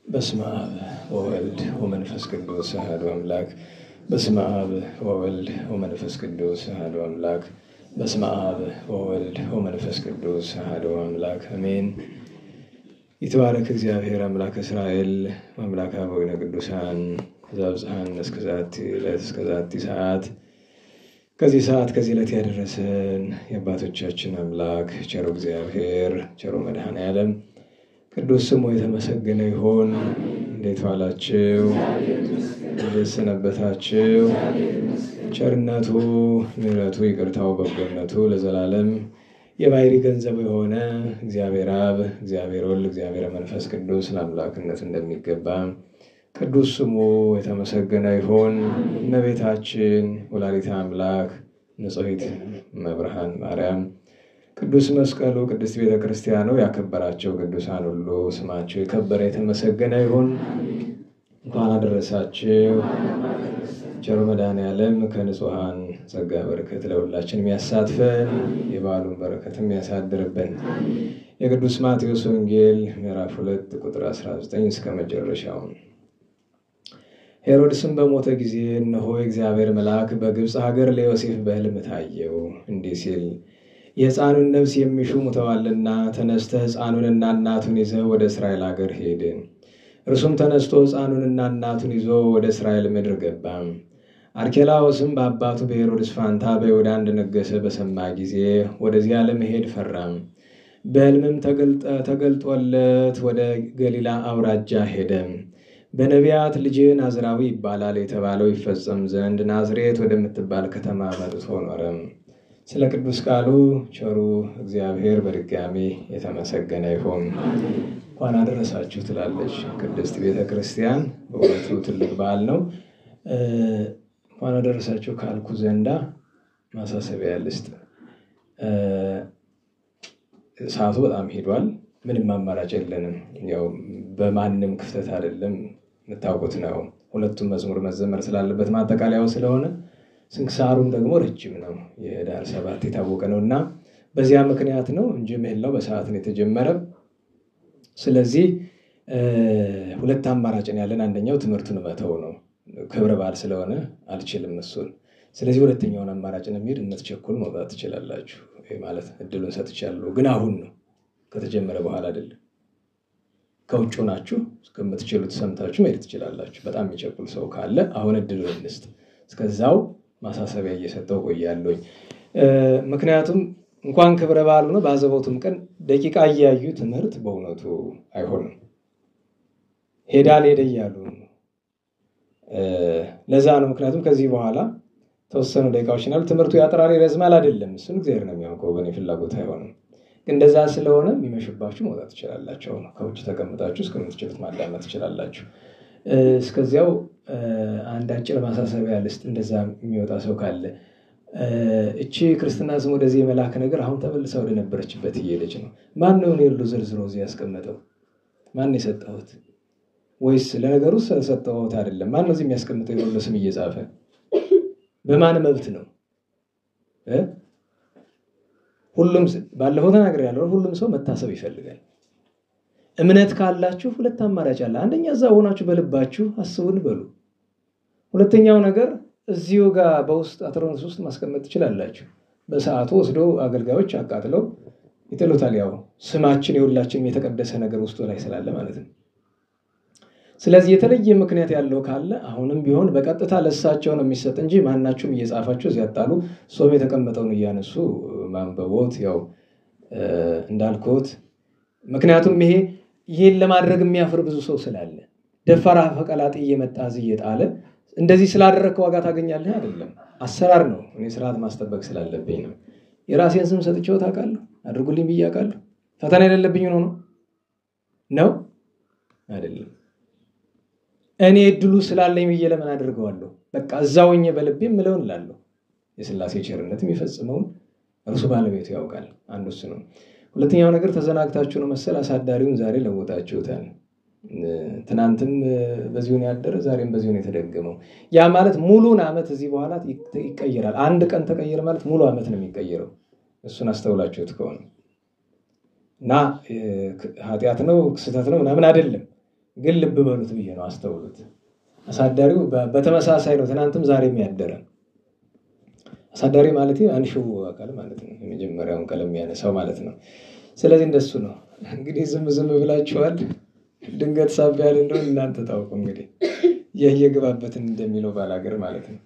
በስመ አብ ወወልድ ወመንፈስ ቅዱስ አሐዱ አምላክ። በስመ አብ ወወልድ ወመንፈስ ቅዱስ አሐዱ አምላክ። በስመ አብ ወወልድ ወመንፈስ ቅዱስ አሐዱ አምላክ አሜን። ይትባረክ እግዚአብሔር አምላክ እስራኤል አምላክ አበዊነ ቅዱሳን ዘአብጽሐነ እስከ ዛቲ ዕለት እስከ ዛቲ ሰዓት። ከዚህ ሰዓት ከዚህ ዕለት ያደረሰን የአባቶቻችን አምላክ ቸሩ እግዚአብሔር ቸሩ መድኃኔዓለም ቅዱስ ስሙ የተመሰገነ ይሁን። እንዴት ዋላችሁ? እንዴት ሰነበታችሁ? ቸርነቱ ምሕረቱ ይቅርታው በጎነቱ ለዘላለም የባሕርይ ገንዘብ የሆነ እግዚአብሔር አብ እግዚአብሔር ወልድ እግዚአብሔር መንፈስ ቅዱስ ለአምላክነት እንደሚገባ ቅዱስ ስሙ የተመሰገነ ይሁን። እመቤታችን ወላዲተ አምላክ ንጽሕት እመብርሃን ማርያም ቅዱስ መስቀሉ ቅድስት ቤተ ክርስቲያኑ ያከበራቸው ቅዱሳን ሁሉ ስማቸው የከበረ የተመሰገነ ይሁን። እንኳን አደረሳችሁ። ቸሩ መድኃኔዓለም ከንጹሐን ጸጋ በረከት ለሁላችን የሚያሳትፈን የበዓሉን በረከት የሚያሳድርብን። የቅዱስ ማቴዎስ ወንጌል ምዕራፍ 2 ቁጥር 19 እስከ መጨረሻው። ሄሮድስም በሞተ ጊዜ እነሆ የእግዚአብሔር መልአክ በግብፅ ሀገር ለዮሴፍ በሕልም ታየው፣ እንዲህ ሲል የሕፃኑን ነፍስ የሚሹ ሙተዋልና ተነስተህ ሕፃኑንና እናቱን ይዘህ ወደ እስራኤል ሀገር ሄድ። እርሱም ተነስቶ ሕፃኑንና እናቱን ይዞ ወደ እስራኤል ምድር ገባ። አርኬላዎስም በአባቱ በሄሮድስ ፋንታ በይሁዳ እንደነገሰ በሰማ ጊዜ ወደዚያ ለመሄድ ፈራም። በሕልምም ተገልጦለት ወደ ገሊላ አውራጃ ሄደ። በነቢያት ልጅህ ናዝራዊ ይባላል የተባለው ይፈጸም ዘንድ ናዝሬት ወደምትባል ከተማ መጥቶ ኖረም። ስለ ቅዱስ ቃሉ ቸሩ እግዚአብሔር በድጋሚ የተመሰገነ ይሁን። እንኳን አደረሳችሁ ትላለች ቅድስት ቤተ ክርስቲያን። በእውነቱ ትልቅ በዓል ነው። እንኳን አደረሳችሁ ካልኩ ዘንዳ ማሳሰቢያ ልስጥ። ሰዓቱ በጣም ሄዷል። ምንም አማራጭ የለንም። ያው በማንም ክፍተት አይደለም፣ የምታውቁት ነው። ሁለቱም መዝሙር መዘመር ስላለበት ማጠቃለያው ስለሆነ ስንክሳሩም ደግሞ ረጅም ነው። የኅዳር 7 የታወቀ ነውና በዚያ ምክንያት ነው እንጂ ምህላው በሰዓት ነው የተጀመረ። ስለዚህ ሁለት አማራጭ ያለን፣ አንደኛው ትምህርቱን መተው ነው። ክብረ በዓል ስለሆነ አልችልም እሱን። ስለዚህ ሁለተኛውን አማራጭ ነው የሚሄድ። እነተቸኩል መውጣት ትችላላችሁ ማለት እድሉን ሰጥቻለሁ። ግን አሁን ነው፣ ከተጀመረ በኋላ አይደለም። ከውጭ ሆናችሁ እስከምትችሉት ሰምታችሁ መሄድ ትችላላችሁ። በጣም የሚቸኩል ሰው ካለ አሁን እድሉን እንስጥ። እስከዛው ማሳሰቢያ እየሰጠው ቆያለሁኝ። ምክንያቱም እንኳን ክብረ በዓሉ ነው ባዘቦቱም ቀን ደቂቃ እያዩ ትምህርት በእውነቱ አይሆንም። ሄዳል ሄደ እያሉ ለዛ ነው። ምክንያቱም ከዚህ በኋላ ተወሰኑ ደቂቃዎች ናሉ። ትምህርቱ ያጥራል ይረዝማል አይደለም፣ እሱን እግዚአብሔር ነው የሚያውቀው። በእኔ ፍላጎት አይሆንም። እንደዛ ስለሆነ የሚመሽባችሁ መውጣት ትችላላችሁ። ከውጭ ተቀምጣችሁ እስከምትችሉት ማዳመጥ ትችላላችሁ። እስከዚያው አንድ አጭር ማሳሰቢያ ልስጥ። እንደዛ የሚወጣ ሰው ካለ እቺ ክርስትና ስም ወደዚህ የመላክ ነገር አሁን ተመልሳ ወደ ነበረችበት እየሄደች ነው። ማን ነው የሉ ዝርዝሮ እዚህ ያስቀመጠው? ማን የሰጠሁት? ወይስ ለነገሩ ሰጠሁት አይደለም? ማን ነው እዚህ የሚያስቀምጠው የሉ ስም እየጻፈ? በማን መብት ነው? ሁሉም ባለፈው ተናግሬያለሁ። ሁሉም ሰው መታሰብ ይፈልጋል። እምነት ካላችሁ ሁለት አማራጭ አለ። አንደኛ እዛ ሆናችሁ በልባችሁ አስቡን በሉ። ሁለተኛው ነገር እዚሁ ጋር በውስጥ አትሮንስ ውስጥ ማስቀመጥ ትችላላችሁ። በሰዓቱ ወስዶ አገልጋዮች አቃጥለው ይጥሉታል። ያው ስማችን የሁላችንም የተቀደሰ ነገር ውስጡ ላይ ስላለ ማለት ነው። ስለዚህ የተለየ ምክንያት ያለው ካለ አሁንም ቢሆን በቀጥታ ለሳቸው ነው የሚሰጥ እንጂ ማናችሁም እየጻፋችሁ እዚያ ያጣሉ። ሶም የተቀመጠውን እያነሱ ማንበቦት ያው እንዳልኩት። ምክንያቱም ይሄን ለማድረግ የሚያፍር ብዙ ሰው ስላለ ደፋራ ፈቀላጤ እየመጣ እዚህ እየጣለ እንደዚህ ስላደረግከው ዋጋ ታገኛለህ አይደለም። አሰራር ነው። እኔ ስርዓት ማስጠበቅ ስላለብኝ ነው። የራሴን ስም ሰጥቼው ታውቃለሁ? አድርጉልኝ ብዬ አውቃለሁ? ፈተና የሌለብኝ ነው አይደለም። እኔ እድሉ ስላለኝ ብዬ ለምን አድርገዋለሁ? በቃ እዛውኝ በልቤ ምለውን እላለሁ። የሥላሴ ቸርነት የሚፈጽመውን እርሱ ባለቤቱ ያውቃል። አንዱ እሱ ነው። ሁለተኛው ነገር ተዘናግታችሁ ነው መሰል አሳዳሪውን ዛሬ ለወጣችሁታል። ትናንትም በዚሁ ነው ያደረ፣ ዛሬም በዚሁ ነው የተደገመው። ያ ማለት ሙሉን ዓመት እዚህ በኋላ ይቀየራል። አንድ ቀን ተቀየረ ማለት ሙሉ ዓመት ነው የሚቀየረው። እሱን አስተውላችሁት ከሆነ እና ኃጢአት ነው ክስተት ነው ምናምን አይደለም። ግን ልብ በሉት ብዬ ነው አስተውሉት አሳዳሪው በተመሳሳይ ነው ትናንትም ዛሬም ያደረ አሳዳሪ ማለት አንሺው አካል ማለት ነው የመጀመሪያውን ቀለም ያነሳው ማለት ነው ስለዚህ እንደሱ ነው እንግዲህ ዝም ብላችኋል ድንገት ሳብ ያለ እንደው እናንተ ታውቁ እንግዲህ የየግባበትን እንደሚለው ባላገር ማለት ነው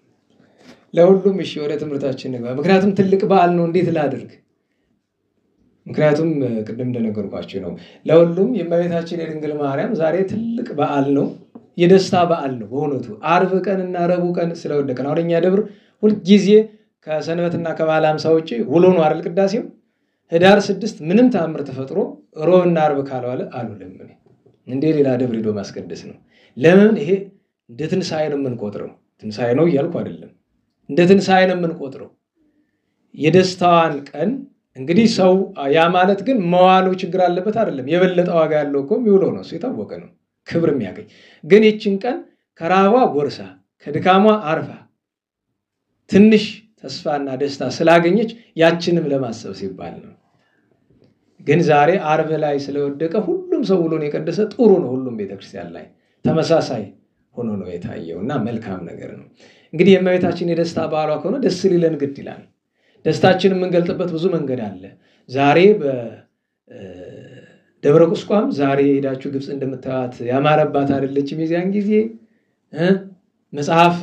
ለሁሉም እሺ ወደ ትምህርታችን ነው ምክንያቱም ትልቅ በዓል ነው እንዴት ላድርግ ምክንያቱም ቅድም እንደነገርኳችሁ ነው ለሁሉም የእመቤታችን የድንግል ማርያም ዛሬ ትልቅ በዓል ነው የደስታ በዓል ነው በእውነቱ ዓርብ ቀንና ረቡዕ ቀን ስለወደቀ ነው ወደኛ ደብር ሁሉ ጊዜ ከሰንበትና ከበዓለ ሃምሳ ውጪ ውሎ ነው አይደል ቅዳሴው ህዳር 6 ምንም ተአምር ተፈጥሮ ሮብና ዓርብ ካልዋለ አሉልም እንዴ ሌላ ደብር ሄዶ ማስቀደስ ነው ለምን ይሄ እንደ ትንሳኤ ነው የምንቆጥረው ትንሳኤ ነው እያልኩ አይደለም እንደ ትንሳኤ ነው የምንቆጥረው የደስታዋን ቀን እንግዲህ ሰው ያ ማለት ግን መዋሉ ችግር አለበት አይደለም የበለጠ ዋጋ ያለው እኮ የሚውለው ነው የታወቀ ነው ክብር የሚያገኝ ግን ይችን ቀን ከራቧ ጎርሳ ከድካሟ አርፋ ትንሽ ተስፋና ደስታ ስላገኘች ያችንም ለማሰብ ሲባል ነው ግን ዛሬ ዓርብ ላይ ስለወደቀ ሁሉም ሰው ውሎን የቀደሰ ጥሩ ነው ሁሉም ቤተክርስቲያን ላይ ተመሳሳይ ሆኖ ነው የታየውና መልካም ነገር ነው እንግዲህ የእመቤታችን የደስታ በዓሏ ከሆነ ደስ ሊለን ግድ ይላል ደስታችንን የምንገልጥበት ብዙ መንገድ አለ ዛሬ በደብረ ቁስቋም ዛሬ ሄዳችሁ ግብጽ እንደምታዩት ያማረባት አይደለችም የዚያን ጊዜ መጽሐፍ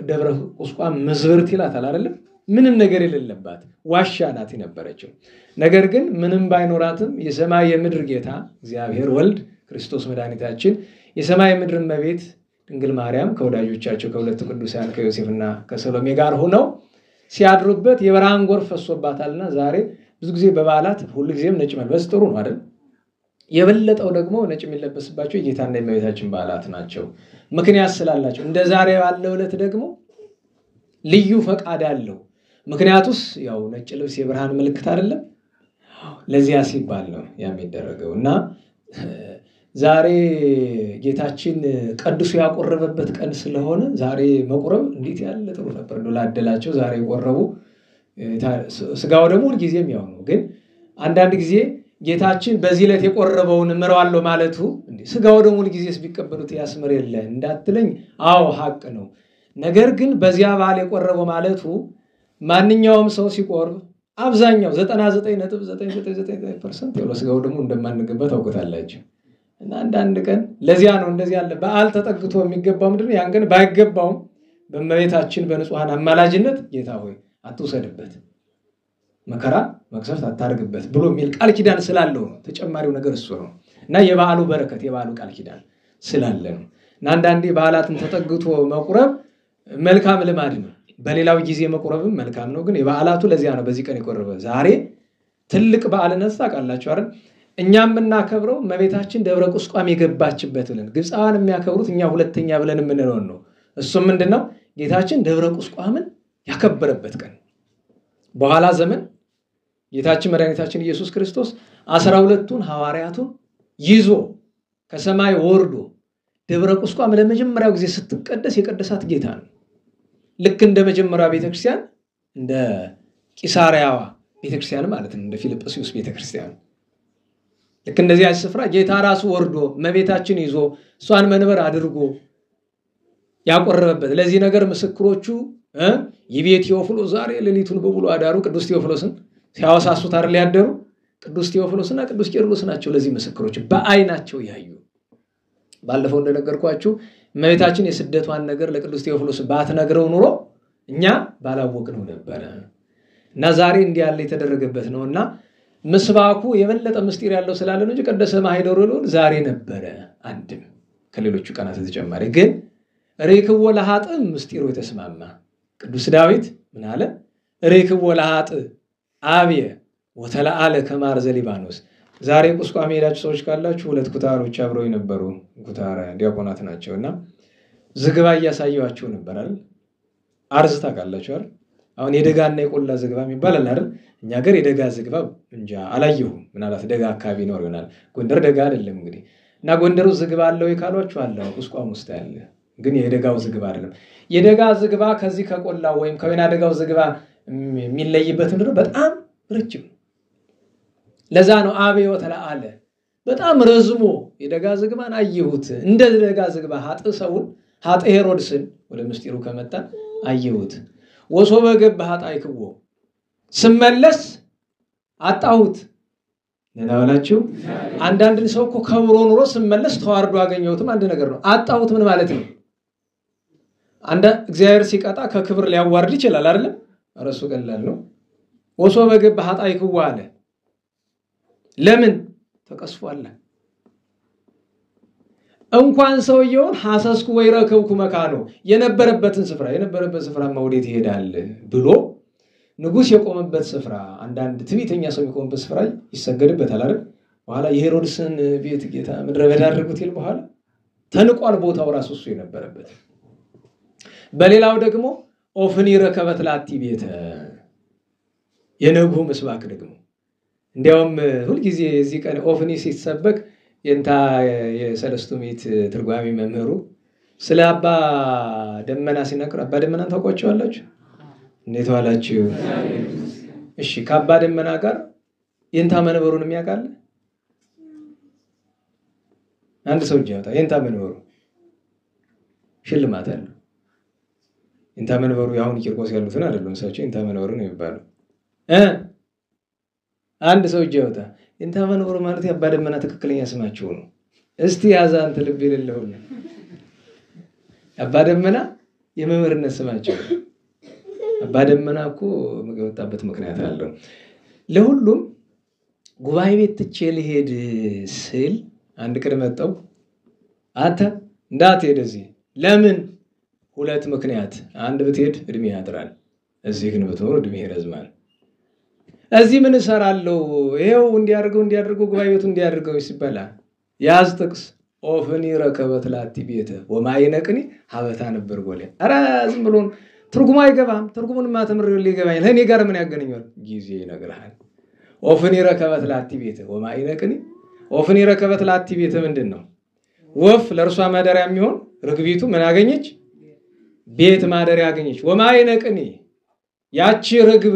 ደብረ ቁስቋም መዝብርት ይላታል አይደለም ምንም ነገር የሌለባት ዋሻ ናት የነበረችው ነገር ግን ምንም ባይኖራትም የሰማይ የምድር ጌታ እግዚአብሔር ወልድ ክርስቶስ መድኃኒታችን የሰማይ ምድር እመቤት ድንግል ማርያም ከወዳጆቻቸው ከሁለቱ ቅዱሳን ከዮሴፍና ከሰሎሜ ጋር ሆነው ሲያድሩበት የብርሃን ጎርፍ ፈሶባታልና ዛሬ ብዙ ጊዜ በበዓላት ሁሉ ጊዜም ነጭ መልበስ ጥሩ ነው አይደል የበለጠው ደግሞ ነጭ የሚለበስባቸው የጌታና የእመቤታችን በዓላት ናቸው ምክንያት ስላላቸው እንደ ዛሬ ባለው ዕለት ደግሞ ልዩ ፈቃድ አለው ምክንያቱስ ያው ነጭ ልብስ የብርሃን ምልክት አይደለም ለዚያ ሲባል ነው የሚደረገውና ዛሬ ጌታችን ቅዱስ ያቆረበበት ቀን ስለሆነ ዛሬ መቁረብ እንዴት ያለ ጥሩ ነበር ላደላቸው ዛሬ ቆረቡ ስጋው ደግሞ ሁሉ ጊዜም ያው ነው ግን አንዳንድ ጊዜ ጌታችን በዚህ ዕለት የቆረበውን ምረዋለሁ ማለቱ እንዴ ስጋው ደግሞ ሁሉ ጊዜስ ቢቀበሉት ያስመር የለ እንዳትለኝ አዎ ሐቅ ነው ነገር ግን በዚያ በዓል የቆረበው ማለቱ ማንኛውም ሰው ሲቆርብ አብዛኛው 99.999% ያለው ስጋው ደግሞ እንደማንገባ ታውቁታላችሁ እና አንዳንድ ቀን ለዚያ ነው እንደዚህ ያለ በዓል ተጠግቶ የሚገባው ምንድነው ያን ቀን ባይገባው በእመቤታችን በንጹሃን አማላጅነት ጌታ ሆይ አትውሰድበት መከራ መክሰፍት አታርግበት ብሎ የሚል ቃል ኪዳን ስላለው ነው ተጨማሪው ነገር እሱ ነው እና የበዓሉ በረከት የበዓሉ ቃል ኪዳን ስላለ ነው እና አንዳንዴ በዓላትን ተጠግቶ መቁረብ መልካም ልማድ ነው በሌላው ጊዜ መቁረብም መልካም ነው ግን የበዓላቱ ለዚያ ነው በዚህ ቀን ይቆርበ ዛሬ ትልቅ በዓል ነሳቃላችሁ አይደል እኛም እናከብረው እመቤታችን ደብረ ቁስቋም የገባችበት ብለን ግብፃውያን የሚያከብሩት እኛ ሁለተኛ ብለን የምንለው ነው እሱም ምንድነው ጌታችን ደብረ ቁስቋምን ያከበረበት ቀን በኋላ ዘመን ጌታችን መድኃኒታችን ኢየሱስ ክርስቶስ 12ቱን ሐዋርያቱን ይዞ ከሰማይ ወርዶ ደብረ ቁስቋም ለመጀመሪያው ጊዜ ስትቀደስ የቀደሳት ጌታ ነው ልክ እንደ መጀመሪያ ቤተክርስቲያን እንደ ቂሳሪያዋ ቤተክርስቲያን ማለት ነው እንደ ፊልጵስዩስ ቤተክርስቲያን ልክ እንደዚህ አይነት ስፍራ ጌታ ራሱ ወርዶ እመቤታችን ይዞ እሷን መንበር አድርጎ ያቆረበበት ለዚህ ነገር ምስክሮቹ የቤት ቴዎፍሎስ ዛሬ ሌሊቱን በሙሉ አዳሩ ቅዱስ ቴዎፍሎስን ሲያወሳሱት አይደል ያደሩ ቅዱስ ቴዎፍሎስና ቅዱስ ቄርሎስ ናቸው ለዚህ ምስክሮች በአይናቸው ያዩ ባለፈው እንደነገርኳችሁ እመቤታችን የስደቷን ነገር ለቅዱስ ቴዎፍሎስ ባትነግረው ኑሮ እኛ ባላወቅነው ነበር እና ዛሬ እንዲህ ያለ የተደረገበት ነውና ምስባኩ የበለጠ ምስጢር ያለው ስላለ ነው እንጂ ቀደሰ ማይደሩ ዛሬ ነበር አንድም ከሌሎቹ ቀናት ተጨማሪ ግን ሬክቦ ለሃጥ ምስጢሩ የተስማማ ቅዱስ ዳዊት ምን አለ ሬክቦ ለሃጥ አብየ ወተላአለ ከማር ዘሊባኖስ ዛሬ ቁስቋም ሄዳችሁ ሰዎች ካላችሁ ሁለት ኩታሮች አብረው የነበሩ ኩታራ ዲያቆናት ናቸውና ዝግባ ያሳያችሁ ነበር አይደል አርዝታ ካላችሁ አይደል አሁን የደጋና የቆላ ዝግባ የሚባል አይደል እኛ ሀገር የደጋ ዝግባ እንጃ አላየሁም ምናልባት ደጋ አካባቢ ነው ይሆናል ጎንደር ደጋ አይደለም እንግዲህ እና ጎንደሩ ዝግባ አለው ይካሏችሁ አለው ቁስቋም ውስጥ ያለ ግን የደጋው ዝግባ አይደለም የደጋ ዝግባ ከዚህ ከቆላው ወይም ከወይና ደጋው ዝግባ የሚለይበት እንደው በጣም ረጅም ለዛ ነው አብዮ ተላአለ በጣም ረዝሞ የደጋ ዝግባን አየሁት እንደ ደጋ ዝግባ ሀጥ ሰውን ሀጥ ሄሮድስን ወደ ምስጢሩ ከመጣ አየሁት ወሶበ ገብ ሀጣይክዎ ስመለስ አጣሁት ለናላችሁ አንዳንድ ሰው እኮ ከብሮ ኑሮ ስመለስ ተዋርዶ አገኘሁትም አንድ ነገር ነው አጣሁት ምን ማለት ነው አንድ እግዚአብሔር ሲቀጣ ከክብር ሊያዋርድ ይችላል አይደል አረሱ ቀላል ነው ወሶበ ገብ ሀጣይክዎ አለ ለምን ተቀስፏል እንኳን ሰውየውን ሐሰስኩ ወይ ረከብኩ መካኖ የነበረበትን ስፍራ ማውዴት ይሄዳል ብሎ ንጉስ የቆመበት ስፍራ አንዳንድ ትዕቢተኛ ሰው የቆመበት ስፍራ ይሰገድበታል አይደል በኋላ የሄሮድስን ቤት ጌታ ምድረ በዳ አድርጉት ይል በኋላ ተንቋል ቦታው ራሱ እሱ የነበረበት በሌላው ደግሞ ኦፍኒ ረከበት ላቲ ቤተ የነጉ መስባክ ደግሞ እንዲያውም ሁሉ ጊዜ እዚህ ቀን ኦፍኒ ሲሰበክ የንታ የሰለስቱ ምዕት ትርጓሜ መምህሩ ስለ አባ ደመና ሲነግር አባ ደመናን ታውቋቸዋላችሁ እንዴት ዋላችሁ እሺ ከአባ ደመና ጋር የንታ መንበሩን የሚያውቃል አንድ ሰው ጃታ የንታ መንበሩ ሽልማት አለ የንታ መንበሩ ያሁን ቂርቆስ ያሉትን አይደለም ሰዎች የንታ መንበሩ ነው የሚባለው አንድ ሰው ጃታ የንታ መንበሩ ማለት የአባ ደመና ትክክለኛ ስማቸው ነው እስቲ ያዛንተ ልብ የሌለው አባ ደመና የመምህርነት ስማቸው አባ ደመና እኮ መገወጣበት ምክንያት አለው ለሁሉም ጉባኤ ቤት ትቼ ልሄድ ስል አንድ ቀን መጣው አታ እንዳትሄድ እዚህ ለምን ሁለት ምክንያት አንድ ብትሄድ እድሜ ያጥራል እዚህ ግን ብትኖር እድሜ ይረዝማል እዚህ ምን እሰራለሁ ይሄው እንዲያደርገው ጉባኤ ቤቱ እንዲያደርገው ሲባል ያዝ ጥቅስ ኦፍኒ ረከበት ላቲ ቤተ ወማይነቅኒ ሀበታ ነበር ጎለ አራ ዝም ብሎ ትርጉሙ አይገባም ትርጉሙን ማተምረው ሊገባኝ ለኔ ጋር ምን ያገናኛል ጊዜ ይነግራል ኦፍኒ ረከበት ላቲ ቤተ ወማይነቅኒ ኦፍኒ ረከበት ላቲ ቤተ ምንድነው ወፍ ለርሷ ማደሪያ የሚሆን ርግቢቱ ምን አገኘች ቤት ማደሪያ አገኘች ወማይነቅኒ ያቺ ርግብ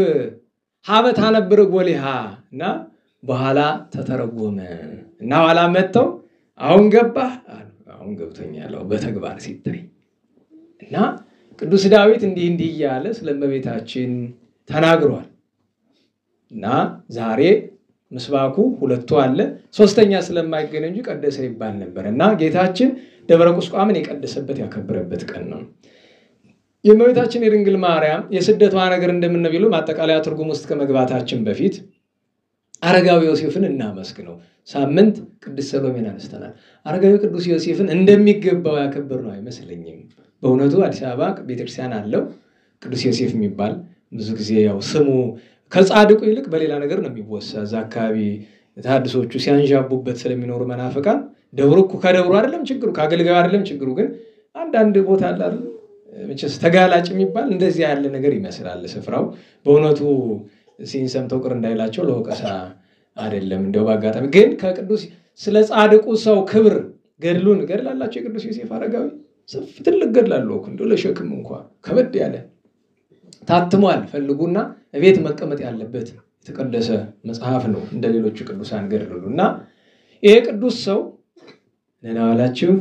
ሀበታ ነበር ጎለሃ እና በኋላ ተተረጎመ እና ኋላ መጣው አሁን ገባህ አሁን ገብቶኛል በተግባር ሲታይ እና ቅዱስ ዳዊት እንዲህ ያለ ስለመቤታችን ተናግሯል እና ዛሬ መስባኩ ሁለቱ አለ ሶስተኛ ስለማይገኝ እንጂ ቀደሰ ይባል ነበርና ጌታችን ደብረ ቁስቋምን የቀደሰበት ያከበረበት ቀን ነው የመቤታችን የድንግል ማርያም የስደቷ ነገር እንደምንነብየው ማጠቃለያ ትርጉም ውስጥ ከመግባታችን በፊት አረጋዊ ዮሴፍን እናመስግነው ሳምንት ቅዱስ ሰሎሜን አንስተናል አረጋዊ ቅዱስ ዮሴፍን እንደሚገባው ያከበር ነው አይመስልኝም በእውነቱ አዲስ አበባ ቤተክርስቲያን አለው ቅዱስ ዮሴፍ የሚባል ብዙ ጊዜ ያው ስሙ ከጻድቁ ይልቅ በሌላ ነገር ነው የሚወሰድ አካባቢ ታድሶቹ ሲያንዣቡበት ስለሚኖሩ መናፍቃን ደብሩኩ ከደብሩ አይደለም ችግሩ ካገልጋዩ አይደለም ችግሩ ግን አንድ ቦታ አለ አይደል መቼስ ተጋላጭ የሚባል እንደዚህ ያለ ነገር ይመስላል ስፍራው በእውነቱ ሲንሰምተው ቅር እንዳይላቸው ለወቀሳ አይደለም እንደው ባጋጣሚ ግን ከቅዱስ ስለ ጻድቁ ሰው ክብር ገድሉን ገድላላቸው የቅዱስ ዮሴፍ አረጋዊ ሰፍ ትልቅ ገድላለው እንደው ለሸክም እንኳን ከበድ ያለ ታትሟል ፈልጉና እቤት መቀመጥ ያለበት የተቀደሰ መጽሐፍ ነው እንደሌሎቹ ቅዱሳን ገድሉና ይሄ ቅዱስ ሰው ለናዋላችሁ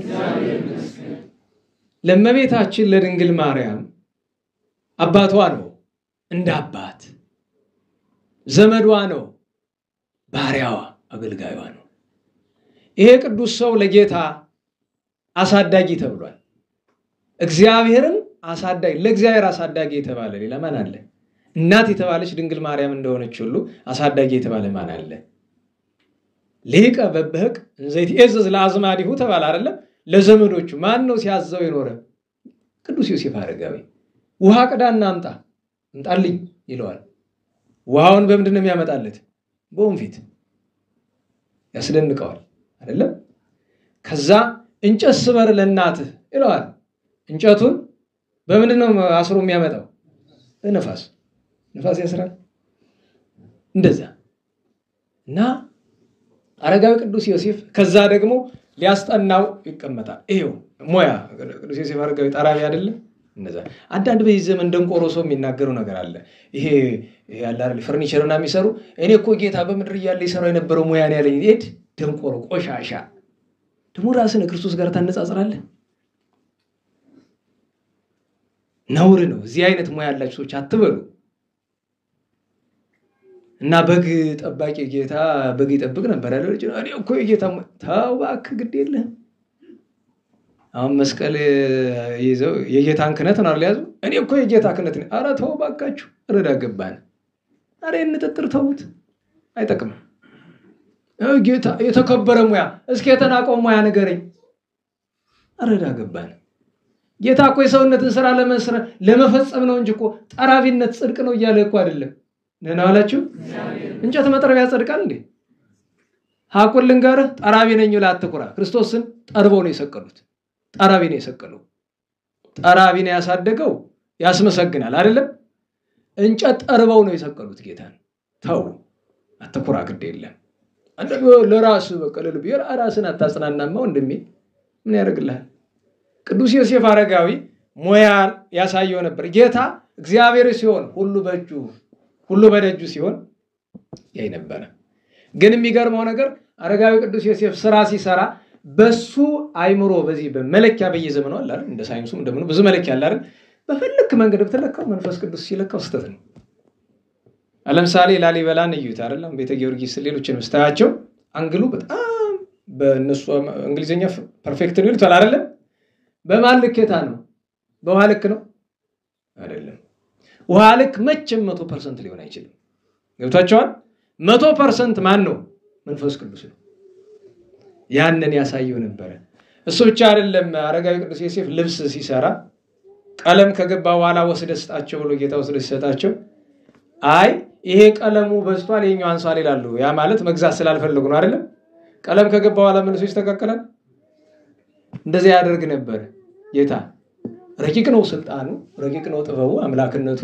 ለመቤታችን ለድንግል ማርያም አባቷ ነው እንደ አባት ዘመዷ ነው ባሪያዋ አገልጋይዋ ነው ይሄ ቅዱስ ሰው ለጌታ አሳዳጊ ተብሏል እግዚአብሔርን አሳዳጊ ለእግዚአብሔር አሳዳጊ የተባለ ሌላ ማን አለ እናት የተባለች ድንግል ማርያም እንደሆነች ሁሉ አሳዳጊ የተባለ ማን አለ ሊቀ በበህቅ እንዘይት እዝዝ ለአዝማዲሁ ተባለ አይደለ ለዘመዶቹ ማን ነው ሲያዘው የኖረ ቅዱስ ዮሴፍ አረጋዊ ውሃ ቀዳና አምጣልኝ ይለዋል ውሃውን በምንድነው የሚያመጣለት በወንፊት ያስደንቀዋል አይደለ ከዛ እንጨት ስበር ለእናትህ ይለዋል እንጨቱን በምንድነው አስሮ የሚያመጣው ነፋስ ያስራል እንደዛ እና አረጋዊ ቅዱስ ዮሴፍ ከዛ ደግሞ ሊያስጠናው ይቀመጣል ይሄው ሞያ ቅዱስ ዮሴፍ አረጋዊ ጠራቢ አይደለ እንደዛ አንዳንድ በዚህ ዘመን ደንቆሮ ሰው የሚናገረው ነገር አለ ይሄ ያለ አይደል ፈርኒቸርና የሚሰሩ እኔ እኮ ጌታ በመድር ያለ ይሰራው የነበረው ሞያ ነው ያለኝ ደንቆሮ ቆሻሻ ደግሞ ራስን ክርስቶስ ጋር ታነጻጽራለህ? ነውር ነው። እዚህ አይነት ሙያ ያላችሁ ሰዎች አትበሉ። እና በግ ጠባቂ ጌታ በግ ይጠብቅ ነበር አይደል? እኔ እኮ የጌታ ተው እባክህ ግድ የለህም። አሁን መስቀል ይዘው የጌታን ክህነት ነው አይደል ያዙ? እኔ እኮ የጌታ ክህነት ነኝ። ኧረ ተው እባካችሁ ረዳ ገባን። ኧረ እንጥጥር ተውት፣ አይጠቅምም። ጌታ የተከበረ ሙያ እስኪ የተናቀው ሙያ ንገረኝ። ረዳ ገባን። ጌታ እኮ የሰውነትን ስራ ለመፈጸም ነው እንጂ እኮ ጠራቢነት ጽድቅ ነው እያለ እኮ አይደለም። ነና አላችሁ እንጨት መጥረቢያ ጽድቃል እንዴ? ሐቁን ልንገርህ፣ ጠራቢ ነኝ ብለህ አትኩራ። ክርስቶስን ጠርበው ነው የሰቀሉት። ጠራቢ ነው የሰቀለው። ጠራቢ ነው ያሳደገው፣ ያስመሰግናል አይደለም? እንጨት ጠርበው ነው የሰቀሉት ጌታን። ተው አትኩራ፣ ግድ የለም። አንተ ለራስ በቀለል ቢር ራስን አታጽናናማ ወንድሜ፣ ምን ያደርግልሃል? ቅዱስ ዮሴፍ አረጋዊ ሙያ ያሳየው ነበር። ጌታ እግዚአብሔር ሲሆን ሁሉ በደጁ ሲሆን ያይ ነበር። ግን የሚገርመው ነገር አረጋዊ ቅዱስ ዮሴፍ ስራ ሲሰራ በሱ አይምሮ በዚህ በመለኪያ በየዘመኑ አለ አይደል? እንደ ሳይንሱም እንደምን ብዙ መለኪያ አለ አይደል? በፈለክ መንገድ ብትለካው መንፈስ ቅዱስ ሲለካው ስተት ነው። ለምሳሌ ላሊበላን እዩት አይደለም? ቤተ ጊዮርጊስ ሌሎችን መስታያቸው አንግሉ በጣም በእነሱ እንግሊዘኛ ፐርፌክት ነው ይሉታል አይደለም? በማን ልኬታ ነው? በውሃ ልክ ነው አይደለም? ውሃ ልክ መቼም 100% ሊሆን አይችልም። ገብታችኋል? 100% ማን ነው? መንፈስ ቅዱስ ነው። ያንን ያሳየው ነበር። እሱ ብቻ አይደለም። አረጋዊ ቅዱስ ዮሴፍ ልብስ ሲሰራ ቀለም ከገባ በኋላ ወስደህ ስጣቸው ብሎ ጌታ ወስደህ ሲሰጣቸው አይ ይሄ ቀለሙ በዝቷል የኛው አንሷል ይላሉ። ያ ማለት መግዛት ስላልፈለጉ ነው አይደለም? ቀለም ከገባ በኋላ መልሶ ይስተካከላል። እንደዚህ ያደርግ ነበር ጌታ። ረቂቅ ነው ስልጣኑ፣ ረቂቅ ነው ጥበቡ፣ አምላክነቱ።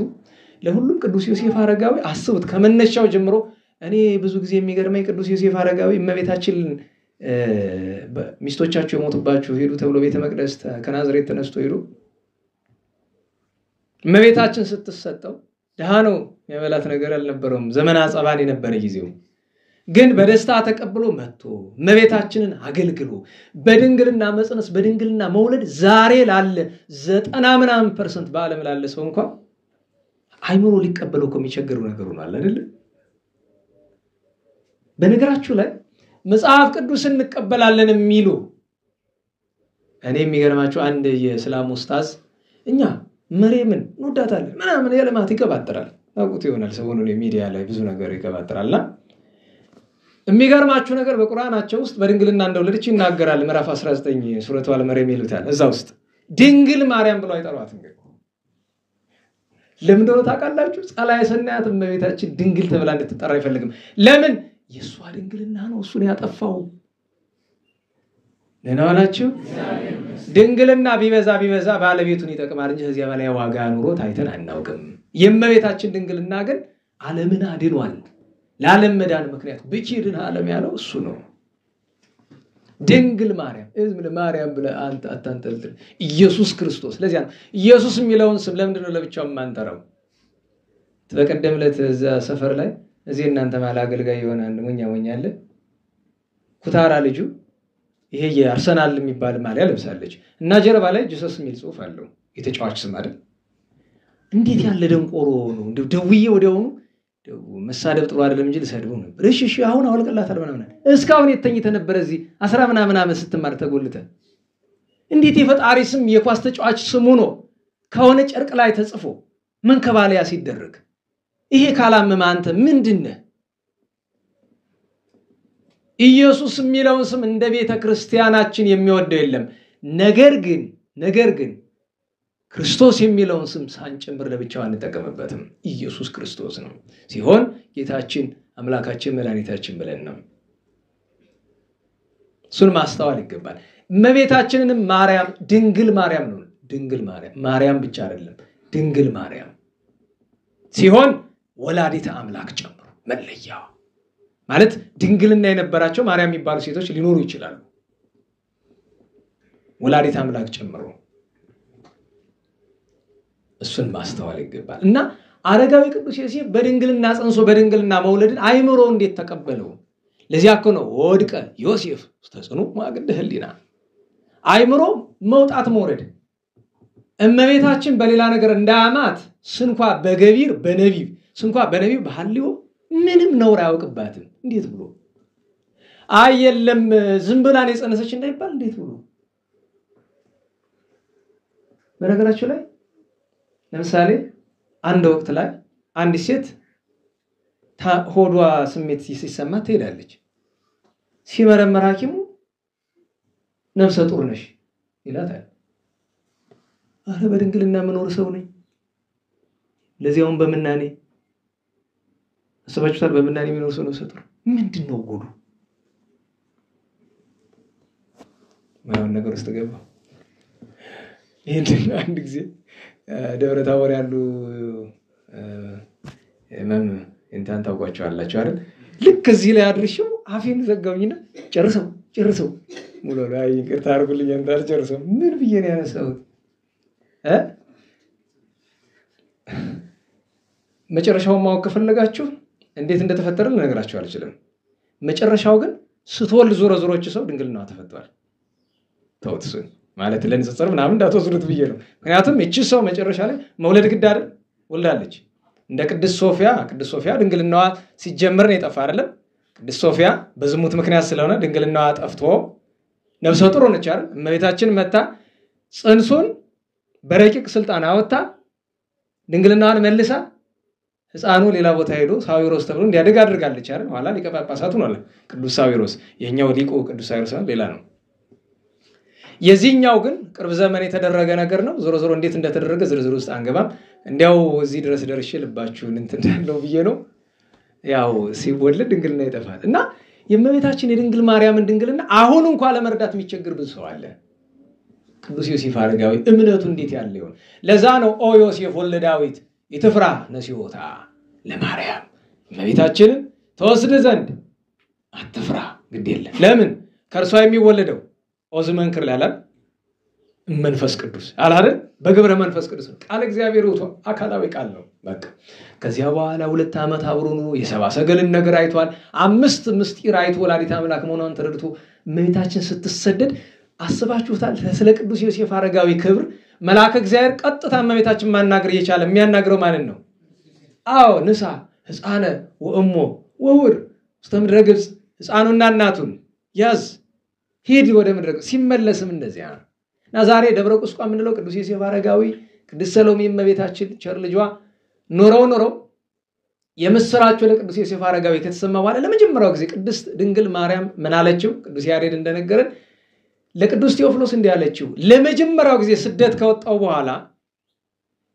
ለሁሉም ቅዱስ ዮሴፍ አረጋዊ አስቡት ከመነሻው ጀምሮ። እኔ ብዙ ጊዜ የሚገርመኝ ቅዱስ ዮሴፍ አረጋዊ እመቤታችን ሚስቶቻቸው የሞቱባቸው ሄዱ ተብሎ ቤተ መቅደስ ከናዝሬት ተነስቶ ሄዱ። እመቤታችን ስትሰጠው ደሃ ነው የበላት ነገር አልነበረውም። ዘመነ አጸባን የነበረ ጊዜው ግን በደስታ ተቀብሎ መጥቶ እመቤታችንን አገልግሎ በድንግልና መጽነስ በድንግልና መውለድ ዛሬ ላለ 90% በዓለም ላለ ሰው እንኳን አይምሮ ሊቀበለው ከሚቸገሩ ነገር ሆኗል አይደል? በነገራችሁ ላይ መጽሐፍ ቅዱስ እንቀበላለን የሚሉ እኔ የሚገርማችሁ አንድ የእስላም ኡስታዝ እኛ መርየምን እንወዳታለን ምናምን የለማት ይቀባጥራል። ታውቁት ይሆናል ሰሞኑን የሚዲያ ላይ ብዙ ነገር ይቀባጥራልና የሚገርማችሁ ነገር በቁርአናቸው ውስጥ በድንግልና እንደወለደች ይናገራል። ምዕራፍ 19 ሱረቱ አል-መርየም ይሉታል። እዛ ውስጥ ድንግል ማርያም ብለው አይጠሯትም። ለምን እንደሆነ ታውቃላችሁ? ጸላዔ ሰናያት እመቤታችን ድንግል ተብላ እንድትጠራ አይፈልግም። ለምን? የሷ ድንግልና ነው እሱን ያጠፋው። ለናላችሁ ድንግልና ቢበዛ ባለቤቱን ይጠቅማል እንጂ ከዚያ በላይ ዋጋ ኑሮ ታይተን አናውቅም። የእመቤታችን ድንግልና ግን ዓለምን አድኗል። ለዓለም መዳን ምክንያት ብቻ ዓለም ያለው እሱ ነው። ድንግል ማርያም እዝም ለማርያም ብለ አንተ አታንጠልጥል። ኢየሱስ ክርስቶስ ለዚያ ነው ኢየሱስ የሚለውን ስም ለምንድን ነው ለብቻው ማንጠራው? በቀደም ዕለት እዛ ሰፈር ላይ እዚህ እናንተ ማላ አገልጋይ የሆነ አንድ ሞኛ አለ። ኩታራ ልጁ ይሄ የአርሰናል የሚባል ማሊያ ለብሳለች እና ጀርባ ላይ ጂሰስ የሚል ጽሑፍ አለው። የተጫዋች ስም አይደል? እንዴት ያለ ደንቆሮ ነው! ደውዬ ወዲያውኑ መሳደብ ጥሩ አይደለም እንጂ ልሰድበው ነበር። እሺ አሁን አውልቀላታል ምናምን እስካሁን የተኝተ ነበር እዚህ 10 ምናምን ዓመት ስትማር ተጎልተ። እንዴት የፈጣሪ ስም የኳስ ተጫዋች ስሙ ነው ከሆነ ጨርቅ ላይ ተጽፎ መንከባለያ ሲደረግ ይሄ ካላመመ አንተ ምንድነህ? ኢየሱስ የሚለውን ስም እንደ ቤተ ክርስቲያናችን የሚወደው የለም። ነገር ግን ክርስቶስ የሚለውን ስም ሳንጨምር ለብቻው አንጠቀምበትም። ኢየሱስ ክርስቶስ ነው ሲሆን ጌታችን አምላካችን መድኃኒታችን ብለን ነው። እሱን ማስተዋል ይገባል። እመቤታችንንም ማርያም ድንግል ማርያም ነው። ድንግል ማርያም ብቻ አይደለም ድንግል ማርያም ሲሆን ወላዲተ አምላክ ጨምሮ መለያው ማለት ድንግልና የነበራቸው ማርያም የሚባሉ ሴቶች ሊኖሩ ይችላሉ። ወላዲተ አምላክ ጨምሮ እሱን ማስተዋል ይገባል። እና አረጋዊ ቅዱስ ዮሴፍ በድንግልና ጸንሶ በድንግልና መውለድን አይምሮ እንዴት ተቀበለው? ለዚያ እኮ ነው ወድቀ ዮሴፍ ተጽኑ ማግደ ህሊና አይምሮ መውጣት መውረድ እመቤታችን በሌላ ነገር እንዳያማት ስንኳ በገቢር በነቢብ ስንኳ በነቢብ በሐልዮ ምንም ነውር አያውቅባትም እንዴት ብሎ አየለም ዝም ብላ ነው የጸነሰች እንዳይባል እንዴት ብሎ በነገራችሁ ላይ ለምሳሌ አንድ ወቅት ላይ አንድ ሴት ሆዷ ስሜት ሲሰማት ትሄዳለች ሲመረመር ሐኪሙ ነፍሰ ጡር ነሽ ይላታል አረ በድንግልና መኖር ሰው ነኝ ለዚያውም በመናኔ አሰባችሁታል በመናኔ የሚኖር ሰው ነፍሰ ጡር ምንድነው ጉዱ ማን ነገር ውስጥ ገባ ይሄን አንድ ጊዜ ደብረ ታቦር ያሉ ማን እንታን ታውቋቸዋላችሁ አይደል ልክ እዚህ ላይ አድርሽው አፌን ዘጋውኝና ጨርሰው ሙሉ ላይ ይቅርታ አድርጉልኝ እንዳል ጨርሰው ምን ብዬ ነው ያነሳው መጨረሻውን ማወቅ ከፈለጋችሁ እንዴት እንደተፈጠረ ልነግራችሁ አልችልም መጨረሻው ግን ስትወልድ ዞሮች ሰው ድንግልናዋ ተፈቷል ተውትሱ ማለት ለንጽጽር ምናምን እንዳትወስዱት ብዬ ነው ምክንያቱም እቺ ሰው መጨረሻ ላይ መውለድ ግድ አይደል ወልዳለች እንደ ቅድስት ሶፊያ ድንግልናዋ ሲጀመር ነው የጠፋ አይደለም ቅድስት ሶፊያ በዝሙት ምክንያት ስለሆነ ድንግልናዋ ጠፍቶ ነፍሰ ጡር ሆነች አይደል እመቤታችን መጣ ጽንሱን በረቂቅ ስልጣን አወጣ ድንግልናዋን መልሳ ህፃኑ ሌላ ቦታ ሄዶ ሳዊሮስ ተብሎ እንዲያደግ አድርጋለች አይደል ኋላ ሊቀ ጳጳሳቱ ነው ቅዱስ ሳዊሮስ የኛው ሊቁ ቅዱስ ሳዊሮስ ሌላ ነው የዚህኛው ግን ቅርብ ዘመን የተደረገ ነገር ነው ዞሮ እንዴት እንደተደረገ ዝርዝር ውስጥ አንገባም እንዲያው እዚህ ድረስ ደርሼ ልባችሁን እንትንዳለው ብዬ ነው ያው ሲወለድ ድንግልና ይጠፋል እና የእመቤታችን የድንግል ማርያምን ድንግልና አሁን እንኳን ለመርዳት የሚቸግር ብዙ ሰው አለ ቅዱስ ዮሴፍ አረጋዊ እምነቱ እንዴት ያለ ይሆን ለዛ ነው ኦ ዮሴፍ ወልደ ዳዊት ይትፍራ ነሲዮታ ለማርያም እመቤታችን ተወስደ ዘንድ አትፍራ ግድ የለም ለምን ከርሷ የሚወለደው ኦዝመንክር ላላል መንፈስ ቅዱስ አላረ በግብረ መንፈስ ቅዱስ ቃል እግዚአብሔር ወቶ አካላዊ ቃል ነው በቃ ከዚያ በኋላ 2 ዓመት አብሮኑ የሰባ ሰገልን ነገር አይቷል 5 ምስጢር አይቶ ወላዲተ አምላክ መሆኗን ተረድቶ እመቤታችን ስትሰደድ አስባችሁታል ስለ ቅዱስ ዮሴፍ አረጋዊ ክብር መልአከ እግዚአብሔር ቀጥታ እመቤታችን ማናገር የቻለ የሚያናግረው ማለት ነው አዎ ንሳ ህፃነ ወእሞ ወውር ስተምድረ ግብጽ ህፃኑና እናቱን ያዝ ሄድ ወደ ምድረ ሲመለስም እንደዚያ እና ዛሬ ደብረ ቁስቋም ምንለው ቅዱስ ዮሴፍ አረጋዊ ቅድስት ሰሎሜ እመቤታችን ቸር ልጇ ኖረው የምስራቸው ለቅዱስ ዮሴፍ አረጋዊ ከተሰማ በኋላ ለመጀመሪያው ጊዜ ቅድስት ድንግል ማርያም ምን አለችው ቅዱስ ያሬድ እንደነገረን ለቅዱስ ቴዎፍሎስ እንዲያለችው ለመጀመሪያው ጊዜ ስደት ከወጣው በኋላ